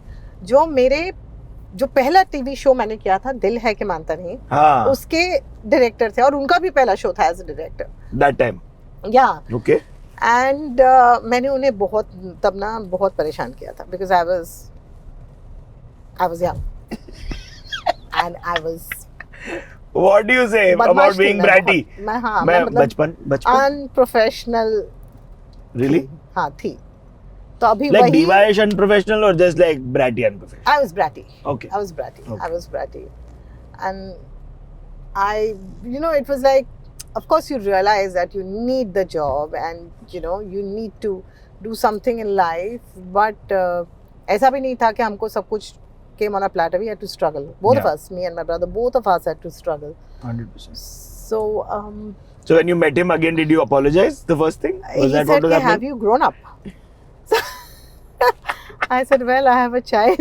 जो पहला टीवी शो मैंने किया था दिल है कि मानता नहीं, हाँ, उसके डायरेक्टर थे, और उनका भी पहला शो था as a director that time. Yeah okay. And मैंने उन्हें तब ना बहुत परेशान किया था, because I was young and I was What do you say about being bratty? मैं बचपन अनप्रोफेशनल really? हाँ, थी। तो अभी like वही DIY unprofessional or just like bratty unprofessional? I was bratty. Okay. I was bratty. Okay. I was bratty. And it was like, of course you realize that you need the job and, you need to do something in life. But ऐसा भी नहीं था कि हमको सब कुछ came on a platter. We had to struggle. Both of us, me and my brother, both of us had to struggle. 100%. So, so when you met him again, did you apologize? The first thing? Was that what was happening? Have you grown up? I said, well, I have a child.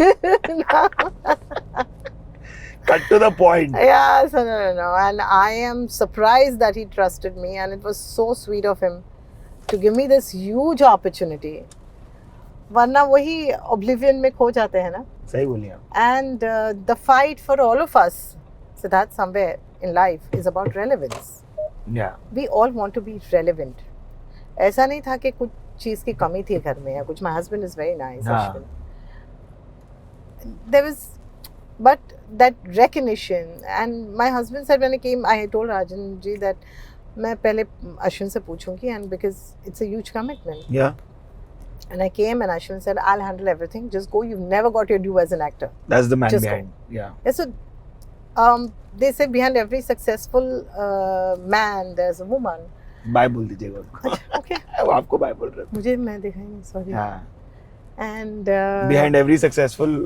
Cut to the point. Yeah, so no. And I am surprised that he trusted me, and it was so sweet of him to give me this huge opportunity. वरना वही oblivion में खो जाते हैं ना. सही बोली आप. And the fight for all of us, Siddharth, somewhere in life is about relevance. Yeah. We all want to be relevant. ऐसा नहीं था कि कुछ चीज की कमी थी घर में या कुछ. My husband is very nice. हाँ. There was but that recognition, and my husband said when I came, I told Rajan ji that मैं पहले अश्विन से पूछूंगी, and because it's a huge commitment. Yeah, And I came and Ashwin said, I'll handle everything. Just go. You've never got your due as an actor. that's the man Just behind. Yeah. Yeah, so they say behind every successful man, there's a woman. Bye बोल दीजिएगा उनको. Okay. वो आपको bye बोल रहे थे. मुझे मैं देखा ही नहीं, sorry. हाँ. And Behind every successful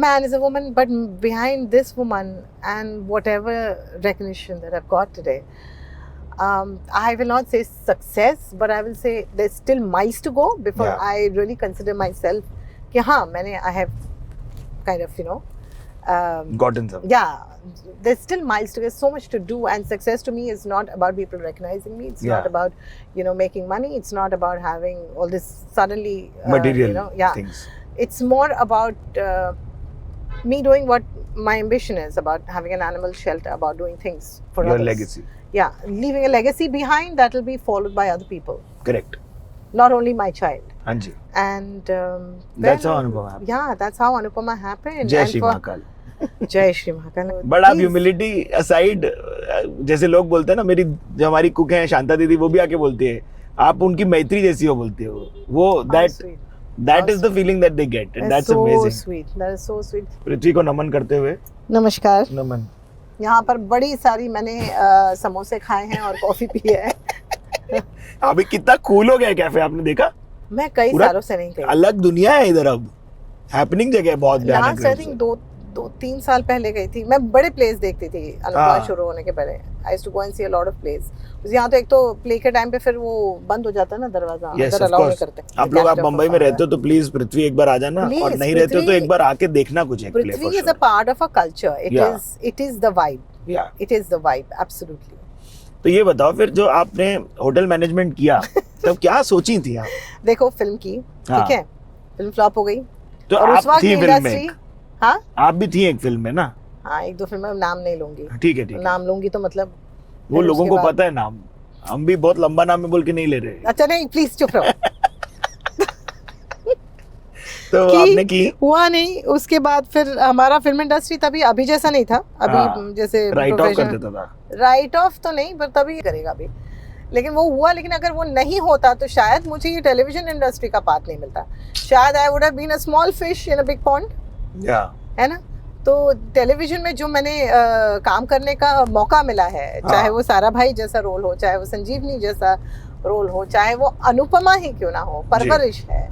man is a woman, but behind this woman and whatever recognition that I've got today, I will not say success, but I will say there's still miles to go before Yeah. I really consider myself कि हाँ मैंने I have kind of gotten some. yeah, there's still miles to go, so much to do, and success to me is not about people recognizing me. It's not Yeah. about making money. It's not about having all this suddenly Material yeah. things. It's more about me doing what my ambition is, about having an animal shelter, about doing things for Your others. legacy. Yeah, leaving a legacy behind that will be followed by other people, Correct. not only my child. हाँ जी. And That's how Anupama happened. Yeah, that's how Anupama happened. जय And Shri for- Mahakal. जय Shri Mahakal. But आप Please. Humility aside, जैसे लोग बोलते हैं ना, मेरी जो हमारी कुक हैं शांता दीदी, वो भी आके बोलती है आप उनकी मैत्री जैसी हो, बोलती हो वो. How sweet. that How is the feeling that they get, and that's so amazing. sweet. That is so sweet. पृथ्वी को नमन करते हुए. नमस्कार. नमन. यहाँ पर बड़ी सारी मैंने समोसे खाए हैं और कॉफी पी है. अभी कितना कूल हो गया कैफे, आपने देखा? मैं कई पूरा सालों से नहीं गई. अलग दुनिया है इधर, अब हैपनिंग जगह है बहुत भयानक. लास्ट आई थिंक 2-3 साल पहले गई थी. मैं बड़े प्लेस देखती थी अनुपमा हाँ. शुरू होने के पहले. I used to go and see a lot of place. यहाँ तो एक तो प्ले के टाइम पे फिर वो बंद हो जाता है ना दरवाजा, Yes, अंदर of अलाउ नहीं course. करते. आप लोग आप मुंबई में रहते हो तो प्लीज पृथ्वी एक बार आ जाना, Please, और नहीं रहते हो तो पृथ्वी- एक बार आके देखना कुछ एक play Prithvi for is a part of a culture. It is the vibe. Yeah. It is the vibe absolutely. तो ये बताओ फिर, जो आपने होटल मैनेजमेंट किया तब क्या सोची थी आप? देखो फिल्म की, हाँ. ठीक है, फिल्म फ्लॉप हो गई. तो और उस आप वक्त थी फिल्म इंडस्ट्री, में, हाँ आप भी थी एक फिल्म में ना? हाँ, 1-2 फिल्म में नाम नहीं लूंगी. ठीक है, ठीक है. नाम लूंगी तो मतलब वो फिर लोगों उसके को बाद- पता है नाम, हम भी बहुत लंबा नाम में बोल के नहीं ले रहे. अच्छा नहीं, प्लीज चुप रहो. तो कि- आपने की हुआ नहीं. उसके बाद फिर हमारा फिल्म इंडस्ट्री तभी अभी जैसा नहीं था. हाँ, अभी जैसे राइट ऑफ कर देता था. राइट ऑफ तो नहीं, पर तभी करेगा अभी. लेकिन वो हुआ. लेकिन अगर वो नहीं होता तो शायद मुझे ये टेलीविजन इंडस्ट्री का पाथ नहीं मिलता. शायद I would have been a small fish in a big pond, yeah. है ना. तो टेलीविजन में जो मैंने काम करने का मौका मिला है, चाहे वो सारा भाई जैसा रोल हो, चाहे वो संजीवनी जैसा रोल हो, चाहे वो अनुपमा ही क्यों ना हो, परवरिश है,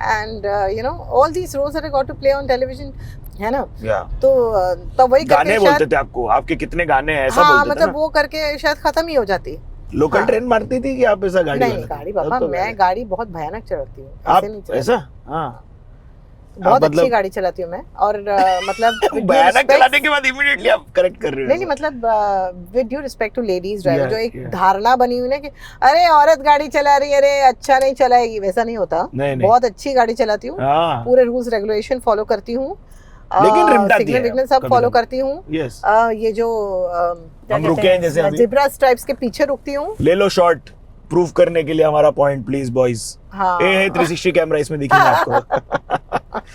and all these roles that I got to play on television, है ना. या. तो तब वही गाने करके बोलते शायद, थे आपको, आपके कितने गाने हैं ऐसा हाँ बोलते थे मतलब ना? वो करके शायद खत्म ही हो जाती. लोकल हाँ. ट्रेन मारती थी कि आप ऐसा गाड़ी नहीं वाला थे? गाड़ी बाबा, तब तो मैं गाड़ी बहुत भयानक चलाती हूँ. आप ऐसे नहीं चलाती. ऐसा? हाँ. बहुत मतलब- अच्छी गाड़ी चलाती हूँ मैं. और मतलब with due भयानक respect- चलाने के बाद इमीडिएटली आप करेक्ट कर रहे हो. नहीं मतलब with due respect to ladies driver, Yeah, जो एक yeah. धारणा बनी हुई ना कि अरे औरत गाड़ी चला रही है, अरे अच्छा नहीं चलाएगी, वैसा नहीं होता. नहीं, नहीं. बहुत अच्छी गाड़ी चलाती हूँ. हाँ. पूरे रूल्स रेगुलेशन फॉलो करती हूँ. लेकिन रिमटाती सिग्नल है विग्नल सब कभी फॉलो कभी. करती हूँ. यस. ये जो हम रुके हैं जैसे अभी. जिब्रा स्ट्राइप्स के पीछे रुकती हूँ. ले लो शॉट प्रूफ करने के लिए हमारा पॉइंट प्लीज बॉयज. हाँ. ए है 360 कैमरा इसमें दिखेगा आपको.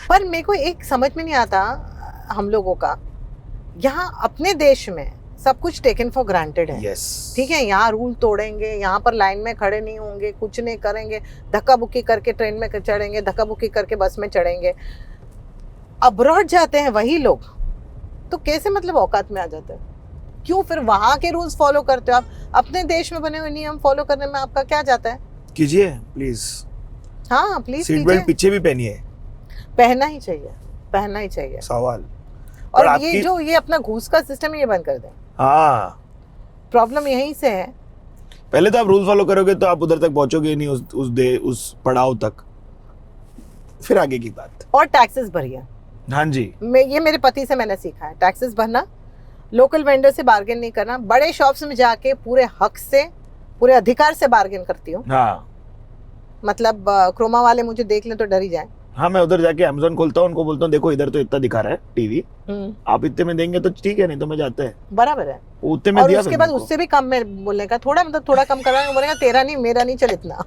पर मेरे को एक समझ में नहीं आता हम लोगों का, यहाँ अपने देश में सब कुछ टेकन फॉर ग्रांटेड है. यस. ठीक है, यहाँ रूल तोड़ेंगे, यहाँ पर लाइन में खड़े नहीं होंगे, कुछ नहीं करेंगे, धक्का बुक्की करके ट्रेन में चढ़ेंगे, धक्का बुक्की करके बस में चढ़ेंगे. अब्रॉड जाते हैं वही लोग तो कैसे मतलब औकात में आ जाते हैं? क्यों फिर वहाँ के रूल्स फॉलो करते हो आप? अपने देश में बने हुए नियम फॉलो करने में आपका क्या जाता है? कीजिए प्लीज. हाँ प्लीज सीट बेल्ट कीजिए. पीछे भी पहनिए. पहनना ही चाहिए, पहनना ही चाहिए. सवाल. और पर ये आपकी- जो ये अपना घूस का सिस्टम है, ये बंद कर दें. हाँ. प्रॉब्लम यहीं से है. पहले तो आप रूल फॉलो करोगे तो आप उधर तक पहुंचोगे ही नहीं, उस पड़ाव तक. फिर आगे की बात. और टैक्सेस भरिए. हाँ जी. ये मेरे पति से मैंने सीखा है. टैक्सेस भरना, लोकल वेंडर से बार्गेन नहीं करना. बड़े शॉप्स में जाके पूरे हक से, पूरे अधिकार से बार्गेन करती हूँ. हाँ. मतलब क्रोमा वाले मुझे देख लें तो डर ही जाए. हाँ, मैं उधर जाके अमेज़न खोलता हूँ, उनको बोलता हूँ देखो इधर तो इतना दिखा रहा है टीवी, आप इतने में देंगे तो ठीक है, नहीं तो मैं जाता है. बराबर है. उतने में और दिया उसके फिर बाद मेरे को. उससे भी कम में बोलने का, थोड़ा मतलब थोड़ा कम कराना, बोलेगा तेरा नहीं मेरा नहीं, चल इतना.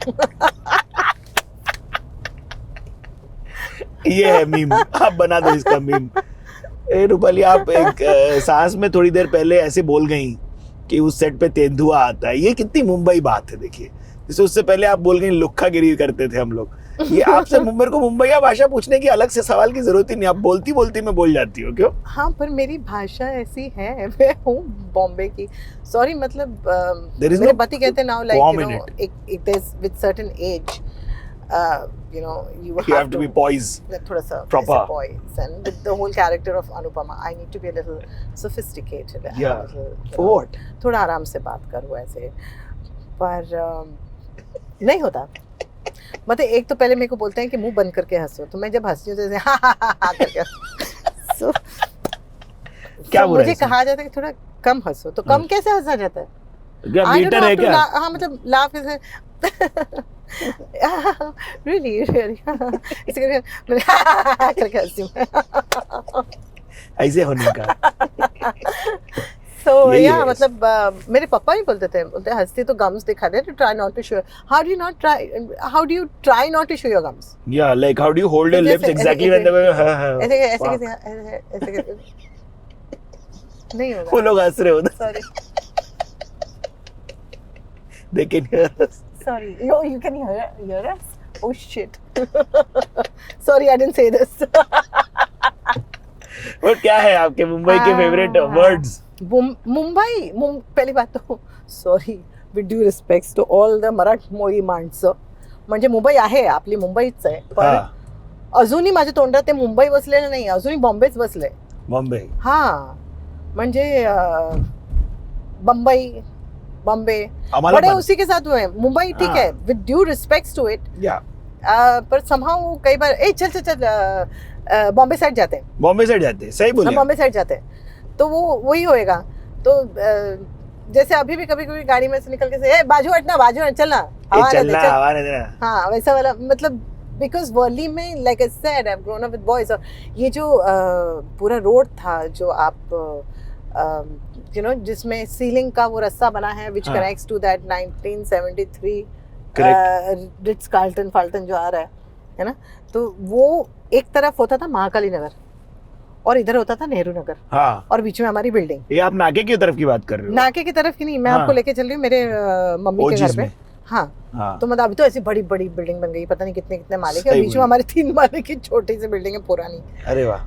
ये है मीम. आप बना दो इसका मीम. ए रूपाली, आप एक सांस में थोड़ी देर पहले ऐसे बोल गई कि उस सेट पे तेंदुआ आता है, ये कितनी मुंबई बात है। देखिए, जैसे उससे पहले आप बोल गई लुक्खा गिरी करते थे हम लोग। ये आपसे मेरे को मुंबईया भाषा पूछने की अलग से सवाल की जरूरत ही नहीं, आप बोलती बोलती मैं बोल जाती हूँ। क्यों? हाँ, पर मेरी भाषा ऐसी है, मैं हूँ बॉम्बे की। सॉरी, मतलब मेरे पति कहते हैं नाउ लाइक यू नो एक there with certain age you know you have to be poised, थोड़ा सा proper poised, and with the whole character of Anupama I need to be a little sophisticated, yeah, a little, for what, थोड़ा आराम से बात करूँ ऐसे, पर नहीं होता। मतलब एक तो पहले मेरे को बोलते हैं कि मुंह बंद करके हंसो, तो मैं जब हंसती हूँ तो ऐसे हा करके so, क्या मुझे कहा जाता है कि थोड़ा कम हंसो, तो कम कैसे हंसा जाता है? क्या मीटर है क्या? हाँ, मतलब लाफ ऐसे really इसे करके हंसी हूँ ऐसे होने का। So yeah, मतलब मेरे पापा ही बोलते थे हंसती तो गम्स दिखा दे, to try not to show. How do you try not to show your gums? Yeah, like how do you hold your lips exactly when they ऐसे नहीं होगा। वो लोग हंस रहे होते। Sorry. They can hear us. Sorry. You can hear us? Oh shit. Sorry, I didn't say this. और क्या है आपके मुंबई के फेवरेट वर्ड्स? मुंबई पहली बात तो sorry with due respects to all the मराठमोळी माणसं, म्हणजे मुंबई आहे आपली, मुंबईच आहे, पण अजूनही माझ्या तोंडात ते मुंबई बसलेलं नाही, अजूनही बॉम्बेच बसले. बॉम्बे, हा, म्हणजे बम्बई बॉम्बे बड़े उसी के साथ हुए. मुंबई ठीक है with due respects to it, पर समहाउ कई बार ए चल चल चल बॉम्बे साइड जाते हैं, बॉम्बे साइड जाते हैं, सही बोले, बॉम्बे साइड जाते हैं, तो वो वही होएगा. तो जैसे अभी भी कभी कभी गाड़ी में से निकल के से बाजू हटना, बाजू हट, चलना, हवा नहीं देना, हाँ वैसा वाला, मतलब बिकॉज वर्ली में like I said I have grown up with boys. और ये जो पूरा रोड था जो आप यू नो जिसमें सीलिंग का वो रास्ता बना है which connects to that 1973 Ritz Carlton फाल्टन जो आ रहा है ना, तो वो एक तरफ होता था महाकाली नगर और इधर होता था नेहरू नगर, हाँ, और बीच में हमारी बिल्डिंग. ये आप नाके की तरफ की बात कर रहे हो? नाके की तरफ की नहीं, मैं आपको लेके चल रही हूँ मेरे मम्मी के घर पे. हाँ, तो मतलब अभी तो ऐसी बड़ी बड़ी बिल्डिंग बन गई, पता नहीं कितने कितने माले की, और बीच में हमारी 3 माले की छोटी सी बिल्डिंग है पुरानी. अरे वाह.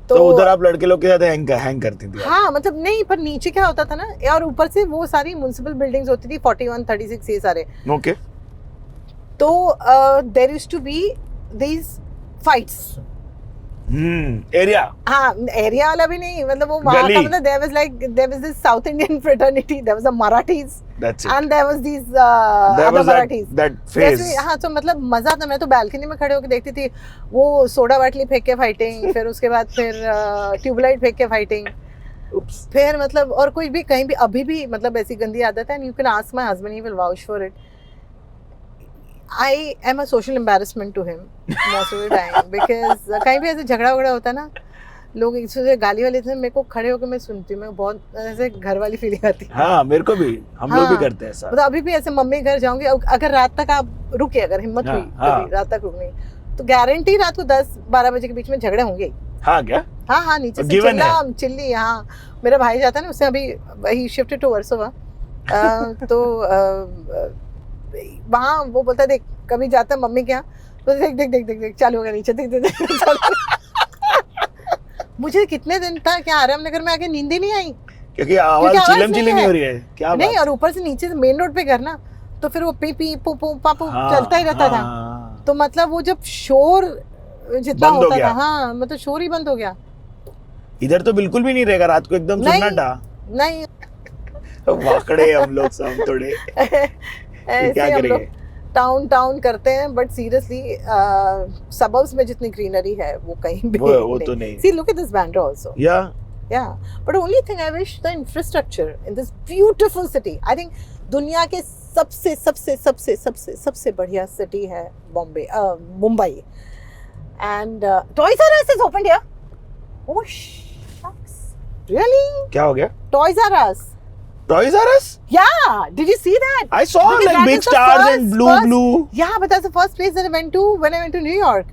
तो उधर आप लड़के लोग के साथ हैंग करती थी? हाँ, मतलब नहीं, पर नीचे क्या होता था ना, और ऊपर से वो सारी म्युनिसिपल बिल्डिंग्स होती थी 41, 36 ये सारे. ओके. तो there used to be these fights. Area, हाँ, एरिया वाला भी नहीं, मतलब वो वहाँ का, मतलब there was this South Indian fraternity, there was the Marathis, that's it, and there was these other Marathis, that phase. हाँ, तो मतलब मजा था. मैं तो बालकनी में खड़े होकर देखती थी, वो सोडा बाटली फेंक के फाइटिंग, फिर उसके बाद फिर ट्यूबलाइट फेंक के फाइटिंग, फिर मतलब और कोई भी कहीं भी अभी भी मतलब ऐसी गंदी आदत है. And you can ask my husband, he will vouch for it. I am a social embarrassment to him most of the time because कहीं भी ऐसे झगड़ा वगड़ा होता है ना, लोग एक दूसरे से गाली वाले थे, मेरे को खड़े होकर मैं सुनती हूँ, मैं बहुत ऐसे घर वाली फीलिंग आती है. हाँ, मेरे को भी, हम लोग भी करते हैं ऐसा. मतलब अभी भी ऐसे मम्मी घर जाऊंगी, अगर रात तक आप रुके, अगर हिम्मत हुई कभी रात तक रुकने, तो गारंटी रात को 10-12 बजे के बीच में झगड़े होंगे. हाँ क्या? हाँ, नीचे से चिल्ली. हाँ, मेरा भाई जाता है ना, उसने अभी ही शिफ्टेड टू वर्सोवा, तो वहाँ वो बोलता है, देख कभी जाता है मम्मी के यहाँ, तो देख चालू होगा नीचे, देख. मुझे कितने दिन था क्या आराम नगर में आके नींद ही नहीं आई, क्योंकि आवाज चिलम नहीं हो रही है क्या नहीं, और ऊपर से नीचे से मेन रोड पे घर ना, तो फिर वो पी पी पू पू पापू चलता ही रहता था. तो मतलब वो जब शोर जितना होता था, हाँ मतलब शोर ही बंद हो गया. इधर तो बिल्कुल भी नहीं रहेगा रात को, एकदम सन्नाटा. नहीं, वाकड़े हम लोग सब थोड़े ऐसे हम लोग टाउन करते हैं, बट सीरियसली सबर्ब्स में जितनी ग्रीनरी है वो कहीं भी वो तो नहीं. See, look at this Bandra also. Yeah. But only thing I wish, the infrastructure in this beautiful city. I think दुनिया के सबसे बढ़िया सिटी है Mumbai. And Toys R Us is opened here. Oh shucks. Really? क्या हो गया? Toys R Us. Toys R Us? Yeah. Did you see that? I saw because like big stars and blue. Yeah, but that's the first place that I went to when I went to New York.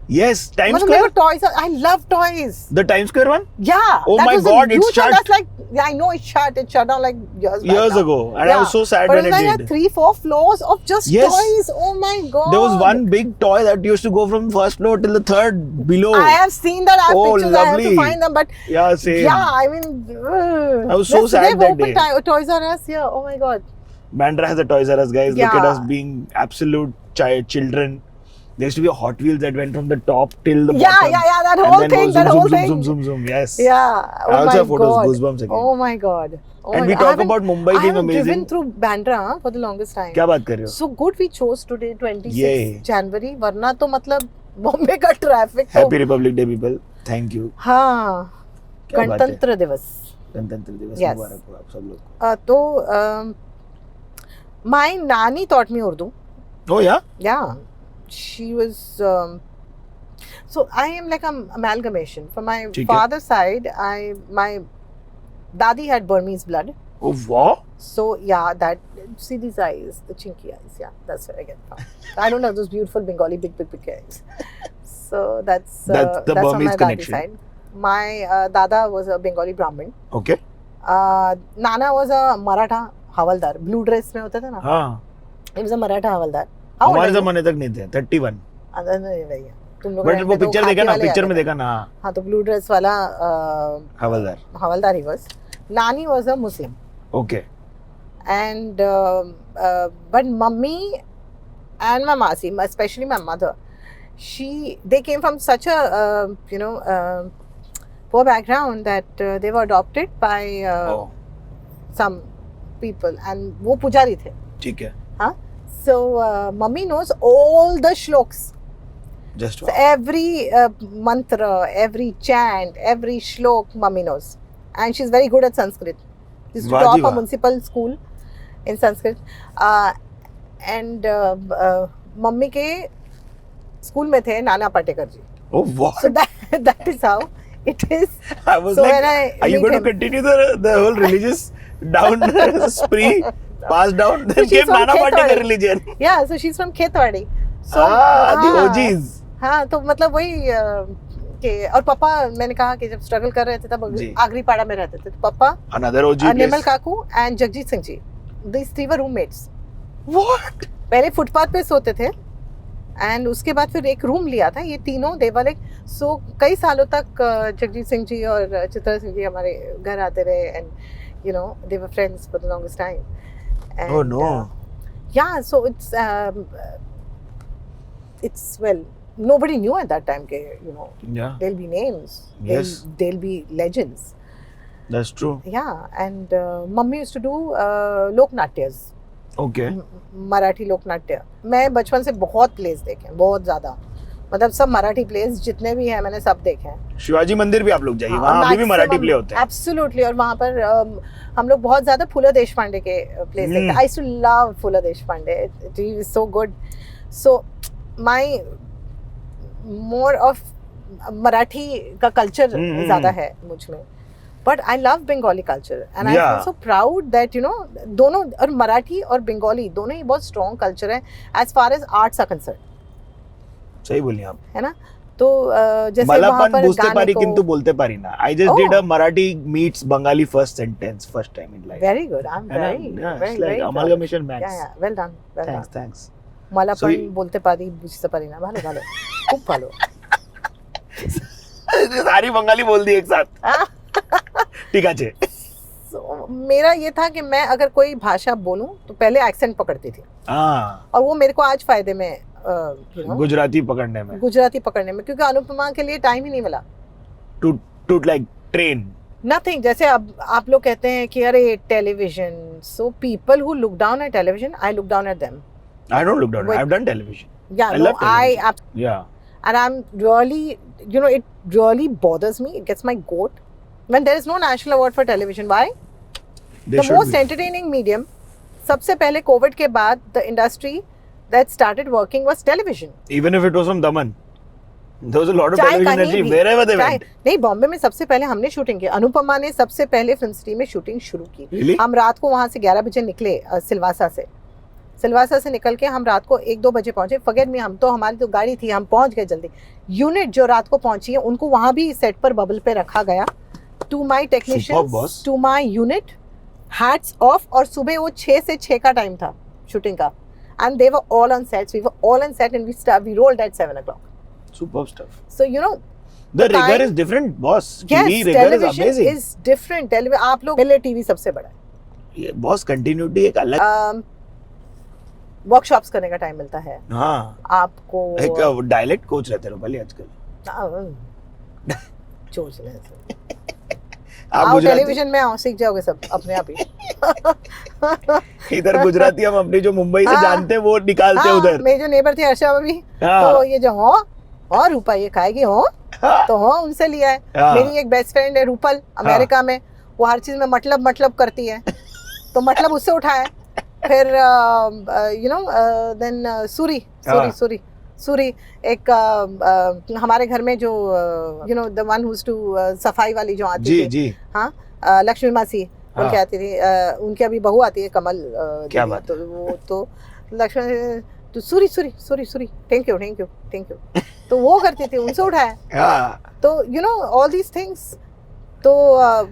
Yes, Times मतलब मेरे Square. को toys, I love toys. The Times Square one. Yeah. Oh that my was a God, it's huge one. shut. That's like, yeah, I know it's shut. It shut down like years back Years now. ago, and I was so sad but when it was it like did. 3-4 floors of just Yes. toys. Oh my God. There was one big toy that used to go from first floor till the third below. I have seen that. I have Oh, pictures. I have lovely. to find them. But Yeah, same. yeah, I mean, I was so sad they've that opened day. Toys R Us here. Oh my God. Bandra has a Toys R Us, guys. Look at Yeah. us being absolute children. There used to be a Hot Wheels that went from the top till the Yeah, bottom. yeah, that and whole then thing. goes That zoom, whole zoom, thing. zoom, zoom, zoom, zoom. Yes. Yeah. Oh I also my have photos, God. goosebumps again. Oh my God. Oh And my we God. I talk haven't- about Mumbai I being haven't amazing. driven through Bandra for the longest time. क्या बात कर रहे हो? So good we chose today 26 Yay. January, वरना तो मतलब बॉम्बे का traffic तो Happy Republic Day, people. Thank you. हाँ क्या बात है? गणतंत्र दिवस गणतंत्र दिवस Yes. मुबारक हो आप सब लोग को. तो my nani taught me Urdu. Oh yeah. Yeah, she was. So I am like an amalgamation. From my ठीक है. father's side, my dadi had Burmese blood. Oh wow. So yeah, that see these eyes, the chinky eyes. Yeah, that's where I get from. I don't have those beautiful Bengali big eyes. So that's the that's on Burmese my dadi connection. side. My dada was a Bengali Brahmin. Okay. Nana was a Maratha Havaldar. Blue dress में होते थे ना. हाँ. He was a Maratha Havaldar. How old हमारे are you? जमाने तक नहीं थे. 31. नहीं भैया तुम लोग बट वो पिक्चर देखा ना, पिक्चर में देखा ना. हाँ तो ब्लू ड्रेस वाला हवलदार. हवलदार ही was. Nani was a Muslim. Okay. And but mummy and my masi, especially my mother, they came from such a poor background that they were adopted by Oh. some people and वो पुजारी थे. ठीक है. हाँ. So mummy knows all the shloks. Just So wow. every mantra, every chant, every shlok, mummy knows, and she's very good at Sanskrit. She's to Wah top ji a wah. municipal school in Sanskrit, and mummy के school में थे नाना पाटेकर जी. Oh wow. So that is how it is. I was So like, when I are you meet going him- to continue the whole religious down spree, passed down? Then she's came from Nana Khetwadi. Patekar religion. Yeah, so she's from Khetwadi. So The हाँ, OGs. हाँ तो मतलब वही कि और पापा मैंने कहा कि जब स्ट्रगल कर रहे थे तब जी. आगरी पाड़ा में रहते थे तो पापा Another OG. निर्मल place. काकू and Jagjit Singh ji these three were roommates. What? पहले फुटपाथ पे सोते थे एंड उसके बाद फिर एक रूम लिया था. ये तीनों देवर एक सो कई सालों तक जगजीत सिंह जी और चित्रा सिंह जी हमारे घर आते रहे and they were friends for the longest time. And, Oh no. yeah, so it's well nobody knew at that time ke Yeah, there'll be names. Yes. There'll be legends. that's true. Yeah, and mummy used to do lok natyas. Okay. Marathi लोक नाट्य. मैं बचपन से बहुत place देखे हैं, बहुत ज्यादा. मतलब सब मराठी प्लेस जितने भी हैं मैंने सब देखे हैं. शिवाजी मंदिर भी आप लोग जाइए, वहाँ अभी भी मराठी प्ले होते हैं. एब्सोल्युटली. और वहाँ पर हम लोग बहुत ज्यादा फुला देशपांडे के प्लेस देखते हैं. आई used to love Pula Deshpande. It is so good. So my more of Marathi का कल्चर ज्यादा है मुझ में. But I love Bengali culture and I Yeah. Feel so proud that दोनों और मराठी और बंगाली दोनों ही बहुत स्ट्रॉन्ग कल्चर है as far as arts are concerned. सही बोली आप. है ना. तो जैसे वहाँ मलापन पर बुझते गाने पारी को किंतु बोलते पारी ना. I just Oh. did a Marathi meets Bengali first sentence first time in life. very good. I'm है ना? very Yeah, very it's like very proud. amalgamation max. Yeah, well done. Well Thanks, done. thanks. মালাপান So you- বলতে পারি বুঝতে পারি না. ভালো ভালো খুব ভালো. सारी बंगाली बोल दी एक साथ. ठीक है. So, मेरा ये था कि मैं अगर कोई भाषा बोलूं तो पहले एक्सेंट पकड़ती थी हाँ. और वो मेरे को आज फायदे में गुजराती पकड़ने में. गुजराती पकड़ने में क्योंकि अनुपमा के लिए टाइम ही नहीं मिला. To like train. नथिंग. जैसे अब आप लोग कहते हैं कि अरे television. So people who look down at television I look down at them. I don't look down. Wait. I've done television. Yeah, I no, love television. Yeah. And I'm really, it really bothers me. It gets my goat when there is no national award for television. Why? They The should most be. entertaining medium. सबसे पहले Covid के बाद the industry that started working was television. Even if it was from Daman. There was a lot of चाहे television कहीं industry भी, wherever they चाहे- went. नहीं, बॉम्बे में सबसे पहले हमने शूटिंग की. अनुपमा ने सबसे पहले फिल्म सिटी में शूटिंग शुरू की. Really? हम रात को वहां से 11 बजे निकले सिलवासा से. सिलवासा से निकल के हम रात को 1-2 बजे पहुंचे। फॉरगेट मी, हम तो हमारी तो गाड़ी थी, हम पहुंच गए जल्दी। यूनिट जो रात को पहुंची है उनको वहां भी सेट पर बबल पे रखा गया। To my technicians, to my unit, hats off. और सुबह वो 6 से 6 का टाइम था शूटिंग का, and they were all on sets, we were all on set and we rolled at 7 o'clock. Superb stuff. So you know The rigor is different, boss. TV yes, rigor is television amazing. is different. आप लोग पहले TV सबसे बड़ा है। ये boss continuity एक अलग workshops करने का टाइम मिलता है हाँ आपको। एक डायलेक्ट कोच रहते हैं रूपाली आजकल। चोच ले आप आओ गुजराती टेलीविजन में आओ, सीख जाओगे सब अपने आप ही। इधर गुजराती हम अपनी जो मुंबई से हाँ, जानते हैं वो निकालते हैं हाँ, उधर। मेरी जो नेबर थी हर्षा भाभी, हाँ, तो ये जो हो और रूपा ये खाएगी हो हाँ, तो हो उनसे लिया है। हाँ, मेरी एक बेस्ट फ्रेंड है रूपल, अमेरिका में, वो हर चीज में मतलब करती है, तो मतलब उससे उठाया। फिर यू नो देन सूरी एक हमारे घर में जो you know the one whose to सफाई वाली जो आती जी थी, जी हाँ, लक्ष्मी मासी उनके आती थी, उनकी अभी बहू आती है कमल क्या दीदी, बात तो वो तो लक्ष्मी तो सूरी थैंक यू तो वो करती थी, उनसे उठाया। हाँ, तो you know all these things, तो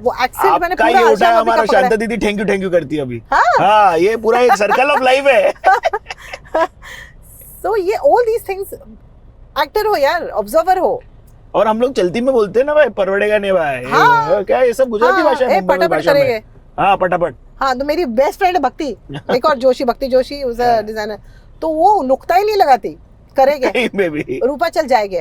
वो एक्सेंट मैंने आपका पूरा ये आशा उठा भाभी हमारा का पकड़ा शांता है। दीदी थैंक यू करती है अभी। हाँ, हाँ, ये पूरा एक सर्कल ऑफ लाइफ है। so ये ऑल दीज थिंग्स, एक्टर हो यार, ऑब्जर्वर हो। और हम लोग चलती में बोलते हैं ना भाई, परवड़ेगा नहीं भाई। हाँ, क्या ये सब गुजराती भाषा है, मुंबई पटापट भाषा में। करेंगे। हाँ, पटापट। हाँ, तो मेरी बेस्ट फ्रेंड है भक्ति, एक और भक्ति जोशी, उस डिजाइनर, तो वो नुक्ता ही नहीं लगाती, करेंगे कहीं में भी रूपा चल जाएंगे,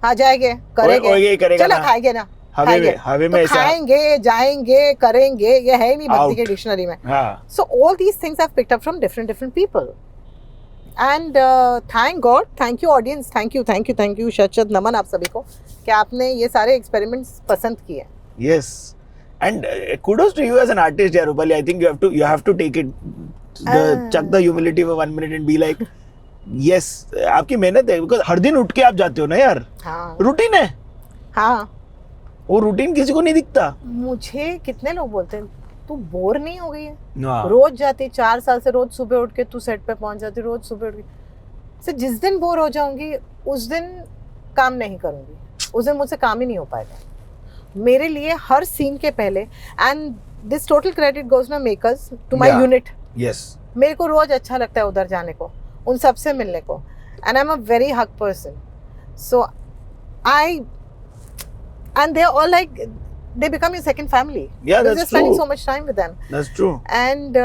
हाँ जाएंगे, ओए, करेंगे चलो ना। खाएंगे ना, हवे में तो ऐसा। खाएंगे जाएंगे करेंगे, ये है ही नहीं भक्ति के डिक्शनरी में। हाँ, So all these things I've picked up from different people. And thank God, thank you audience, thank you शत नमन आप सभी को कि आपने ये सारे एक्सपेरिमेंट्स पसंद किए। yes. And kudos to you as an artist, yeah, Rupali. I think you have to take it, chuck the humility for 1 minute and be like, yes, आपकी मेहनत है, because हर दिन उठ के आप जाते हो ना यार, हाँ रूटीन है, हाँ, वो रूटीन किसी को नहीं दिखता। मुझे कितने लोग बोलते हैं तू बोर नहीं हो गई है, हाँ, रोज जाती 4 साल से, रोज सुबह उठ के तू सेट पे पहुंच जाती, रोज सुबह उठ के से जिस दिन बोर हो जाऊंगी उस दिन काम नहीं करूंगी, उस दिन मुझसे काम ही नहीं हो पाएगा। मेरे लिए हर सीन के पहले, and this total credit goes ना makers to my Yeah. Unit, yes. मेरे को रोज अच्छा लगता है उधर जाने को, उन सबसे मिलने को, and I am a very hug person, so I and they all like they become your second family. Yeah, Because that's you're spending true. so much time with them. That's true. And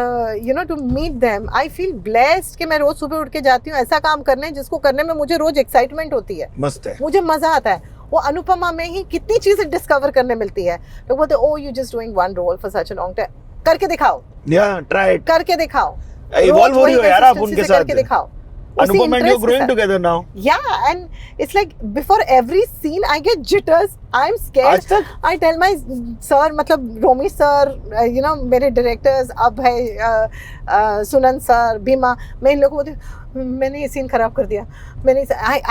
you know, to meet them, I feel blessed कि मैं रोज सुबह उठ के जाती हूँ ऐसा काम करने जिसको करने में मुझे रोज एक्साइटमेंट होती है, मस्त है। मुझे मजा आता है। वो अनुपमा में ही कितनी चीजें डिस्कवर करने मिलती है। लोग बोलते oh you just doing one role for such a long time, करके दिखाओ, Yeah, try it. करके दिखाओ, Evolve हो रही हो यार आप consistency उनके से करके साथ। दिखाओ। Anupam and you growing together now. Yeah, and it's like before every scene I get jitters, I'm scared. आज तक? I tell my sir, मतलब रोमी सर, you know मेरे डायरेक्टर्स अब है सुनन सर, भीमा, मैं इन लोगों को बोलती हूँ मैंने ये सीन खराब कर दिया, मैंने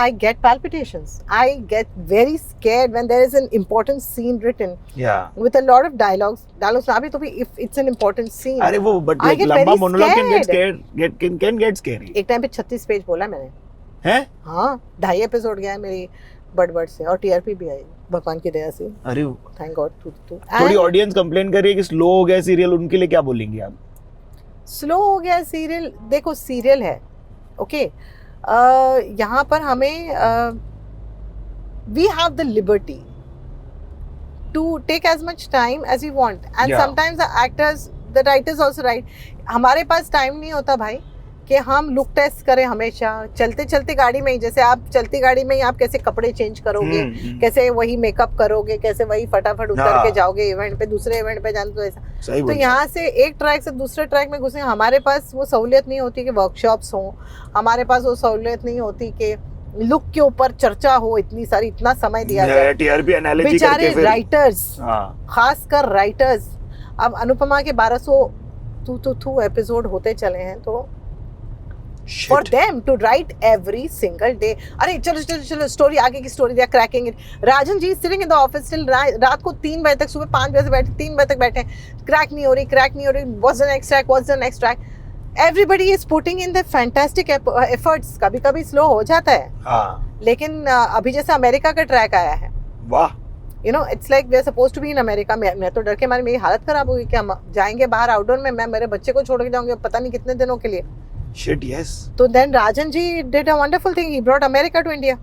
I get palpitations, I get very scared when there is an important scene written Yeah. with a lot of dialogues ना भी तो भी if it's an important scene. अरे वो but I like get लंबा very monologue can get scared. scared, can get scary. एक time पे 36 page बोला मैंने, हैं? हाँ 2.5 एपिसोड गया है मेरी बड़ से, और टीआरपी भी आई भगवान की दया से, अरे थैंक गॉड। थोड़ी ऑडियंस कंप्लेन कर रही है कि स्लो हो गया सीरियल, उनके लिए क्या बोलेंगे आप? स्लो हो गया सीरियल, देखो सीरियल है ओके, यहाँ पर हमें we have the liberty to take as much time as you want, and Yeah. Sometimes the actors the writers also write. हमारे पास टाइम नहीं होता भाई कि हम लुक टेस्ट करें हमेशा, चलते चलते गाड़ी में ही, जैसे आप चलती गाड़ी में ही आप कैसे कपड़े चेंज करोगे, कैसे वही मेकअप करोगे, कैसे वही फटाफट उतर हाँ। के जाओगे इवेंट पे, दूसरे इवेंट पे जाने, तो ऐसा सही तो बोल। यहाँ से एक ट्रैक से दूसरे ट्रैक में घुसे, हमारे पास वो सहूलियत नहीं होती कि वर्कशॉप्स हों, हमारे पास वो सहूलियत नहीं होती कि लुक के ऊपर चर्चा हो, इतनी सारी, इतना समय दिया जाए। टीआरपी एनालिसिस बेचारे करके फिर राइटर्स, हाँ, खासकर राइटर्स, अब अनुपमा के 1200 एपिसोड होते चले हैं, तो for them to write every single day, अरे चलो स्टोरी, आगे की story they cracking it. Rajan ji sitting in the office till रात को 3 बजे तक, सुबह 5 बजे से बैठे 3 बजे तक बैठे, क्रैक नहीं हो रही, what's the next track, everybody is putting in the fantastic efforts. कभी कभी स्लो हो जाता है, हाँ लेकिन अभी जैसे अमेरिका का ट्रैक आया है, वाह you know it's like we are suppose to be in America. मैं तो डर के मारे मेरी हालत खराब होगी कि हम जाएंगे बाहर आउटडोर में, मैं मेरे बच्चे को छोड़ के जाऊंगी पता नहीं कितने दिनों के लिए. Shit yes. तो then Rajan ji did a wonderful thing, he brought America to India.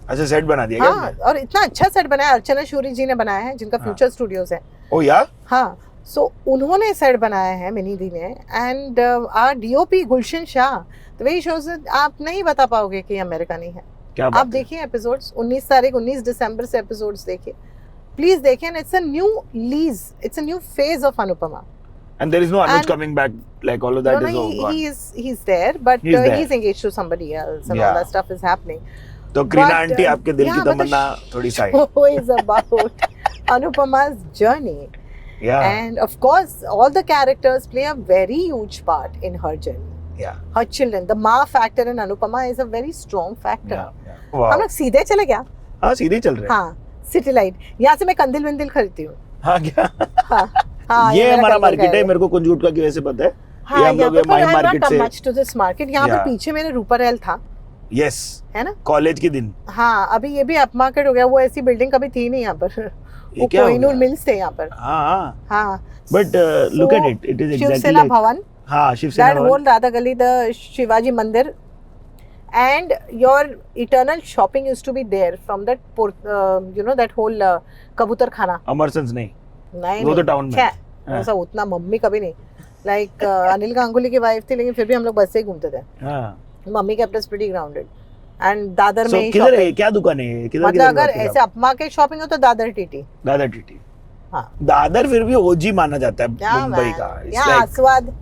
अच्छा सेट बना दिया क्या हाँ, आपने? और इतना अच्छा सेट बनाया अर्चना शूरी जी ने बनाया है, जिनका हाँ. फ्यूचर स्टूडियोज है. ओ या हाँ, सो उन्होंने सेट बनाया है मिनी दी ने. And our DOP Gulshan Shah, the way he shows it, आप नहीं बता पाओगे कि ये अमेरिका नहीं है. क्या आप बात है? देखिए एपिसोड्स, 19 दिसंबर से एपिसोड्स देखिए, प्लीज देखिए. And it's a new lease, it's a new phase of Anupama. And there is no Anuj And- coming back, like all of that is all gone. he's there, but He's there. he's engaged to somebody else, and Yeah. all that stuff is happening. तो Kareena But, aunty आपके दिल की yeah, but the तमन्ना थोड़ी सा है. show is about Anupuma's journey. Yeah, And of course, all the characters play a very huge part in her journey. yeah, Her children, the Ma factor in Anupama is a very strong factor. yeah, yeah. Wow. हम लोग सीधे चले गया. हाँ सीधे ही चल रहे हैं. हाँ, सिटी लाइट. यहाँ से मैं कंदिल वंदिल खरीदती हूँ. हाँ क्या? हाँ, हाँ, ये मेरा हमारा कंदिल मार्केट का है, मेरे को कुंजूट का वैसे पता है. हाँ, ये हम लोग माई मार्केट से. Much to this market. यहाँ पे Yeah. पीछे मेरे रूपरैल था, यस, है ना. कॉलेज के दिन. हाँ, अभी ये भी अप मार्केट हो गया. वो ऐसी बिल्डिंग कभी थी नहीं यहाँ पर. ये वो क्या हो कोहिनूर गया? मिल्स थे यहाँ पर. हाँ हाँ. हाँ, But look at it. It is exactly Shiv Sena like. भवन, हाँ शिवसेना that भवन. whole Radha Gali, the Shivaji Mandir, and your eternal shopping used to be there from that you know that whole कबूतर खाना. अमरसंस नहीं. नहीं वो तो नहीं, टाउन में. क्या हाँ. ऐसा उतना मम्मी कभी नहीं. लाइक अनिल गांगुली की वाइफ थी, लेकिन फिर भी हम लोग बस से ही घूमते थे. हाँ. Mummy kept us pretty grounded. And Dadar So में ही किधर है? shopping. क्या दुकान है? ये? किधर मतलब किधर अगर बात कर रहे ऐसे अपमा के शॉपिंग हो तो दादर टीटी. आप? दादर टीटी. हाँ. दादर फिर भी ओजी माना जाता है क्या मुंबई man, का. It's यहाँ like आस्वाद.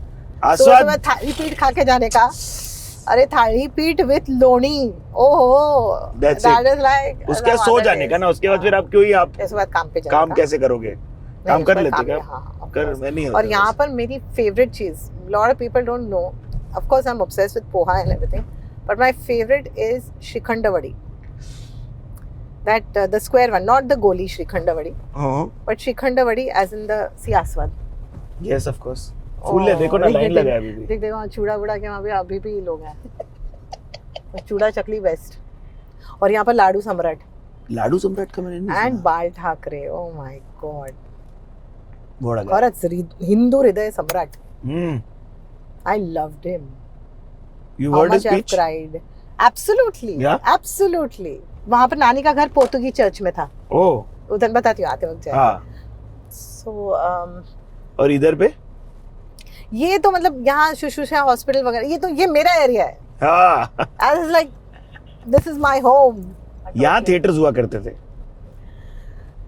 आस्वाद. सुबह थाली पीठ खा के जाने का. अरे थाली पीठ विथ लोनी. ओहो, That's that it. is like उसके बाद सो जाने का ना, उसके बाद फिर आप क्यों ही आप इसके बाद काम पे जाने काम का. कैसे करोगे? काम नहीं, कर उसके बाद लेते काम क्या? पे, हाँ, of कर course. मैं नहीं और होता यहाँ बस. पर मेरी फेवरेट चीज, lot of people don't know, of course I'm obsessed with poha and everything, but my favorite is Shikhandavadi. That the square one, not the goli Shikhandavadi, हाँ. but Shikhandavadi as in the Siaswad. Yes of course. फूल है, देखो ना line लगा है अभी भी. देख देखो वहाँ चूड़ा वूड़ा के वहाँ पे अभी भी लोग हैं. चूड़ा चकली बेस्ट. और यहाँ पर लाडू सम्राट लाडू सम्राट का मैंने नहीं एंड सुना. बाल ठाकरे. Oh my God. बड़ा गाय. खरंच हिंदू हृदय सम्राट. हम्म. I loved him. You How heard his much I've speech? cried. Absolutely. Yeah? Absolutely. वहाँ पर नानी का घर पोर्तुगीज चर्च में था. ओह. उधर बताती हूँ आते वक्त जाए. हाँ. So और इधर पे? ये तो मतलब यहाँ शुश्रूषा हॉस्पिटल वगैरह, ये तो ये मेरा एरिया है. हाँ. I was like, this is my home. यहाँ थिएटर्स हुआ करते थे.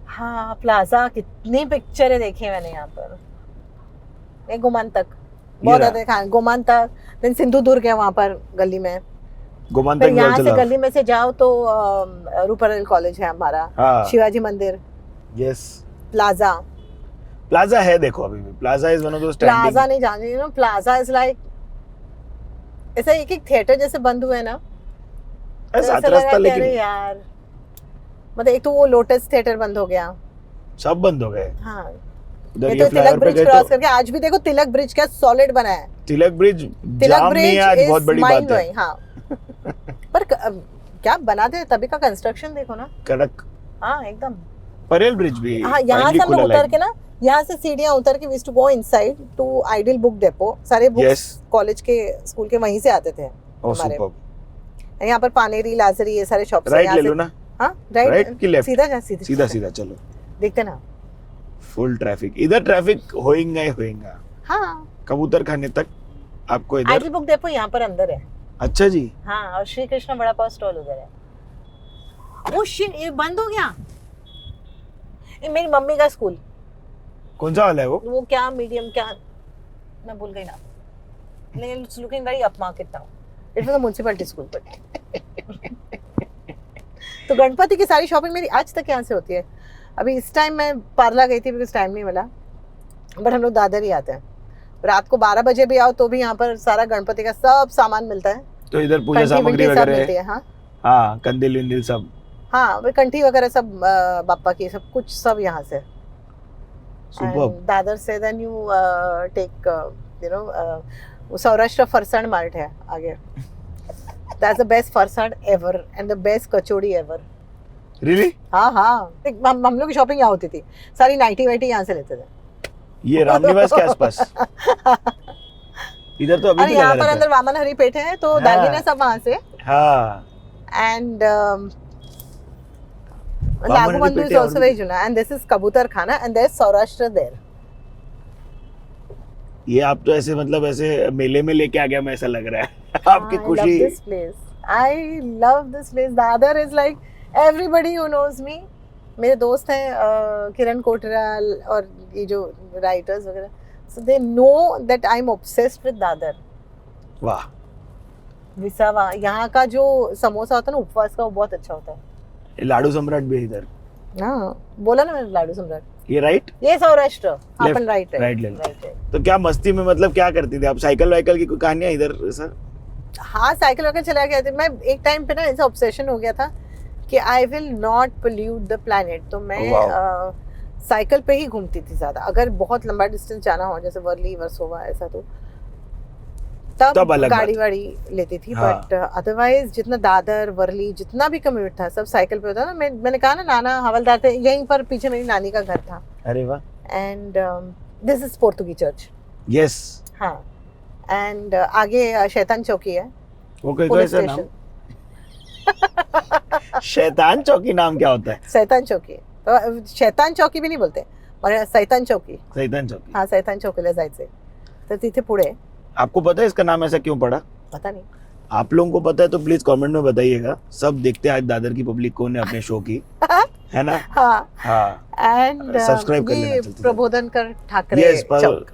हाँ, प्लाजा कितनी पिक्चरें देखी हैं मैंने यहाँ पर. ये गोमांतक बहुत रहा. ज्यादा देखा. गोमांतक, देन सिंधुदुर्ग है वहाँ पर गली में. गोमांतक फिर यहाँ also से love. गली में से जाओ तो रूपरल कॉलेज है हमारा. हाँ. शिवाजी मंदिर, Yes. प्लाजा. प्लाजा है देखो अभी भी. Plaza is one of those plaza standing. नहीं जानती, you know plaza is like ऐसा एक एक थिएटर जैसे बंद हुए ना. तो सात ऐसा लगा रास्ता कि लेकिन अरे यार, मतलब एक तो वो लोटस थिएटर बंद हो गया. सब बंद हो गए. हाँ, उधर ये ये तो तिलक फ्लाईओवर पे ब्रिज गए क्रॉस तो करके आज भी देखो तिलक ब्रिज क्या सॉलिड बना है. तिलक ब्रिज तिलक जाम नहीं ब्रिज है आज, बहुत इज बड़ी माइंड बात है. ब्लोइंग. हाँ, पर क्या बनाते हैं तभी का कंस्ट्रक्शन देखो ना. कड़क. हाँ एकदम. परेल ब्रिज भी. हाँ, यहाँ finally से हम लोग खुला उतर like. के ना, यहाँ से सीढ़ियाँ उतर के we to go inside to ideal book depot. सारे बुक्स Yes. कॉलेज के स्कूल के वहीं से आते थे Oh, हमारे. superb. यहाँ पर पानेरी, लाजरी, ये सारे शॉप्स राइट ले लो ना. हाँ, राइट राइट की लेफ्ट. सीधा जा, सीधा सीधा सीधा चलो. देखते ना. Full traffic. इधर ट्रैफिक होएगा ही होएगा. हाँ, कबूतर खाने तक आपको इधर. आइडियल बुक डेपो यहाँ पर अंदर है. अच्छा जी. हाँ, और श्री कृष्ण बड़ा पाव स्टॉल उधर है. ओ शिट, ये बंद हो गया. ये मेरी मम्मी का स्कूल. कौन सा वाला है वो? क्या मीडियम क्या, मैं भूल गई ना. लेकिन it's looking very up market now. It was a municipality school. तो गणपति की सारी शॉपिंग मेरी आज तक यहाँ से होती है. अभी इस टाइम मैं पार्ला गई थी बिकॉज टाइम नहीं मिला, बट हम लोग दादर ही आते हैं. रात को 12 बजे भी आओ तो भी यहाँ पर सारा गणपति का सब सामान मिलता है. तो इधर पूजा कंठी सामग्री वंठी सब मिलती वगैरह. है. हाँ हाँ, कंदिल विंदिल सब. हाँ, वो कंठी वगैरह सब बापा की सब कुछ सब यहाँ से. सुपर. दादर से then you take you know वो सौराष्ट्र फरसाण मार्ट है आगे. That's the best farsan ever and the best kachori ever. Really? हाँ. हम लोग की शॉपिंग यहाँ होती थी. सारी नाइटी वाइटी यहाँ से लेते थे. ये रामनिवास के आसपास. इधर तो अभी अरे भी लगा यहाँ पर रहता अंदर वामन हरी पेठ है तो हाँ. दागिना सब वहाँ से. हाँ. And Hari Laghubandu is Pete also और very Juna, and this is Kabutar Khana, and there's Saurashtra there. ये आप तो ऐसे मतलब ऐसे मेले में लेके आ गया मैं, ऐसा लग रहा है. आपकी I खुशी. love this place. I love this place. The other is like everybody who knows me. मेरे दोस्त हैं किरण कोटराल और ये जो राइटर्स वगैरह, so they know that I'm obsessed with Dadar. वाह. विसावा यहाँ का जो समोसा होता है ना उपवास का, वो बहुत अच्छा होता है. लाडू सम्राट भी है इधर. हाँ बोला ना मैंने लाडू सम्राट. ये राइट? ये सौराष्ट्र. Left, अपन राइट है. राइट ले लो. तो क्या मस्ती में मतलब क्या करती थी आप? साइकिल वाइकल की कोई कहानियां इधर सर? हाँ साइकिल वाइकिल चला गया था. मैं एक टाइम पे ना ऐसा ऑब्सेशन हो गया था कि I will not pollute the planet. तो मैं साइकिल पे ही घूमती थी ज्यादा. अगर बहुत लंबा डिस्टेंस जाना हो जैसे वर्ली वर्सोवा ऐसा, तो तब गाड़ी वाड़ी लेती थी. बट अदरवाइज जितना दादर वर्ली जितना भी कम्यूट था सब साइकिल पे होता ना. मैंने कहा ना नाना हवलदार थे यहीं पर, पीछे मेरी नानी का घर था. अरे वाह. And this is Portuguese church. Yes. हाँ. एंड आगे शैतान चौकी है. वो कोई कैसा नाम? शैतान चौकी नाम क्या होता है? शैतान चौकी. तो शैतान चौकी भी नहीं बोलते, और शैतान चौकी. शैतान चौकी. हाँ शैतान चौकीला जायचे. तर तिथे पुढे. आपको पता है इसका नाम ऐसा क्यों पड़ा? पता नहीं. आप लोगों को पता है तो प्लीज कमेंट में बताइएगा. सब देखते हैं आज दादर की पब्लिक कौन है अपने शो की, है ना? हाँ. हाँ. एंड सब्सक्राइब कर लेना. ये प्रबोधनकर ठाकरे यस. चौक.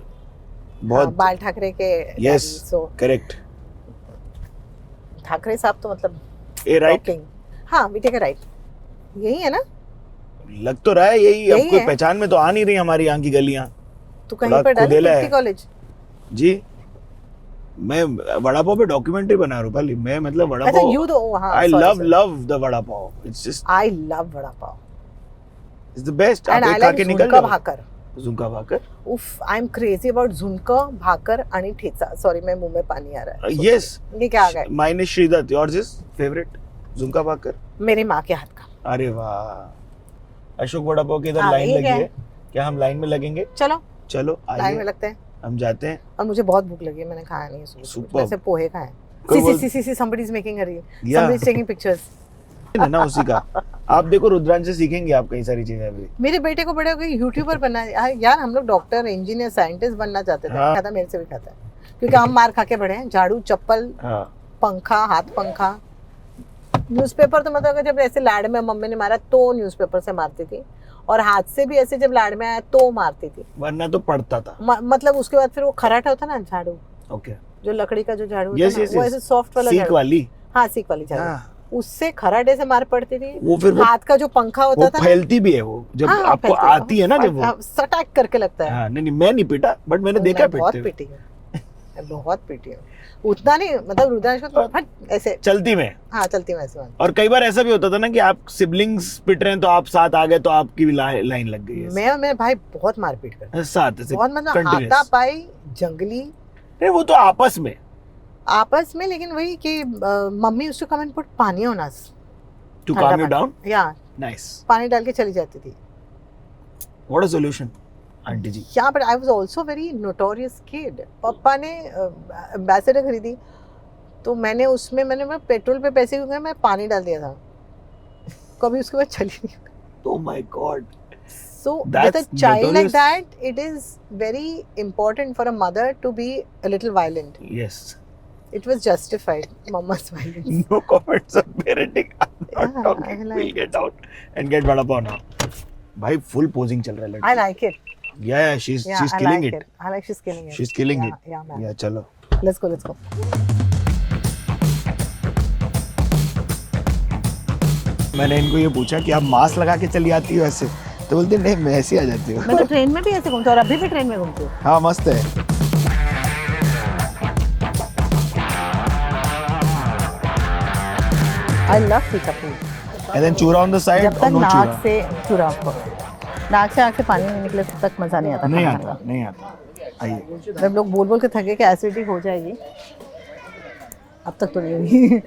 बहुत. बाल ठाकरे के. यस. So correct. ठाकरे साहब तो मतलब ए राइट. हाँ वी टेक अ राइट. यही है ना? लग तो रहा है यही. अब कोई है. पहचान में तो आ नहीं रही हमारी यहाँ की गलियाँ. तू कहीं पर डाले कीर्ति कॉलेज. जी मैं वड़ा पाव पे डॉक्यूमेंट्री बना रहा हूँ. मैं मतलब वड़ा अच्छा पाव. यू तो हाँ. I love the vada pav. It's just. I love vada pav. It's the best. And I like zunka bhakar. Jhunka bhakar. उफ I am crazy about jhunka bhakar आणि ठेचा. सॉरी मैं मुंह में पानी आ रहा है. Yes. ये क्या आ गया? Mine is Shridat. Yours is favorite? Zunka bhakar. मेरी माँ के हाथ का. अरे वाह. अशोक वड़ा पाव के इधर लाइन लगी है. क्या हम लाइन में लगेंगे? चलो आइए. लाइन में लगते हैं. हम जाते हैं. और मुझे बहुत भूख लगी है. मैंने खाया नहीं है. Superb. वैसे पोहे खाए. सी somebody is making a reel. Somebody is taking pictures. है ना उसी का. आप देखो रुद्रांश से सीखेंगे आप कई सारी चीजें अभी. मेरे बेटे को बड़े हो गए यूट्यूबर बनना है. यार हम लोग डॉक्टर इंजीनियर साइंटिस्ट बनना चाहते थे. खाता मेरे से भी खाता है क्योंकि हम मार खा के बड़े हैं. झाड़ू चप्पल पंखा हाथ पंखा. न्यूज़पेपर तो मतलब जब ऐसे लाड़ में मम्मी ने मारा तो न्यूज़पेपर से मारती थी, और हाथ से भी ऐसे जब लाड़ में आया तो मारती थी. वरना तो पढ़ता था. मतलब उसके बाद फिर वो खराटा होता ना झाड़ू. ओके. जो लकड़ी का जो झाड़ू yes, होता है yes, वो yes. ऐसे सॉफ्ट वाला सीख वाली. हाँ सीख वाली झाड़ू. उससे खराटे से मार पड़ती थी. वो फिर हाथ का जो पंखा होता था फैलती भी है वो जब आपको आती है ना जब वो सटाक करके लगता है. हाँ. नहीं मैं नहीं पीटा बट मैंने देखा पीटते. बहुत पीटी है. बहुत पीटी है. उतना नहीं मतलब रुद्रांश को फट ऐसे चलती में. हाँ चलती में ऐसे. और कई बार ऐसा भी होता था ना कि आप सिबलिंग्स पिट रहे हैं तो आप साथ आ गए तो आपकी भी लाइन लग गई है. मैं और मेरे भाई बहुत मारपीट करते साथ ऐसे बहुत. मतलब हाथापाई जंगली. नहीं वो तो आपस में लेकिन वही कि मम्मी उसको comment put pani on us to calm you down. Yeah nice. पानी डाल के चली जाती थी. What a solution aunty ji. Yeah but I was also very notorious kid. Papa ने एम्बेसडर खरीदी तो मैंने उसमें मैंने पेट्रोल पे पैसे क्योंकि मैं पानी डाल दिया था. कभी उसके बाद चली नहीं. Oh my God. So with a child like that, it is very important for a mother to be a little violent. Yes. It was justified, mama's violence. No comments on parenting. I'm not talking. We'll get out and get vada pav now. भाई full posing चल रहा है लड़की. I like it. Yeah, she's killing it. I like she's killing it. She's killing it. Yeah, man. Yeah, चलो. Let's go. मैंने इनको ये पूछा कि आप मास्क लगा के चली आती हो ऐसे, तो बोलते नहीं मैं ऐसे ही आ जाती हूँ. मैं तो ट्रेन में भी ऐसे घूमती हूँ और अभी भी ट्रेन में घूमती हूँ. हाँ मस्त है. I love pita food. And then chura on the side. जब तक no नाक chura. से चूरा आपको. नाक से आँख से पानी नहीं निकले तब तक मज़ा नहीं आता नहीं खाने आता, नहीं आता। आइए। का। जब लोग बोल बोल के थके कि एसिडिटी हो जाएगी, अब तक तो नहीं हुई।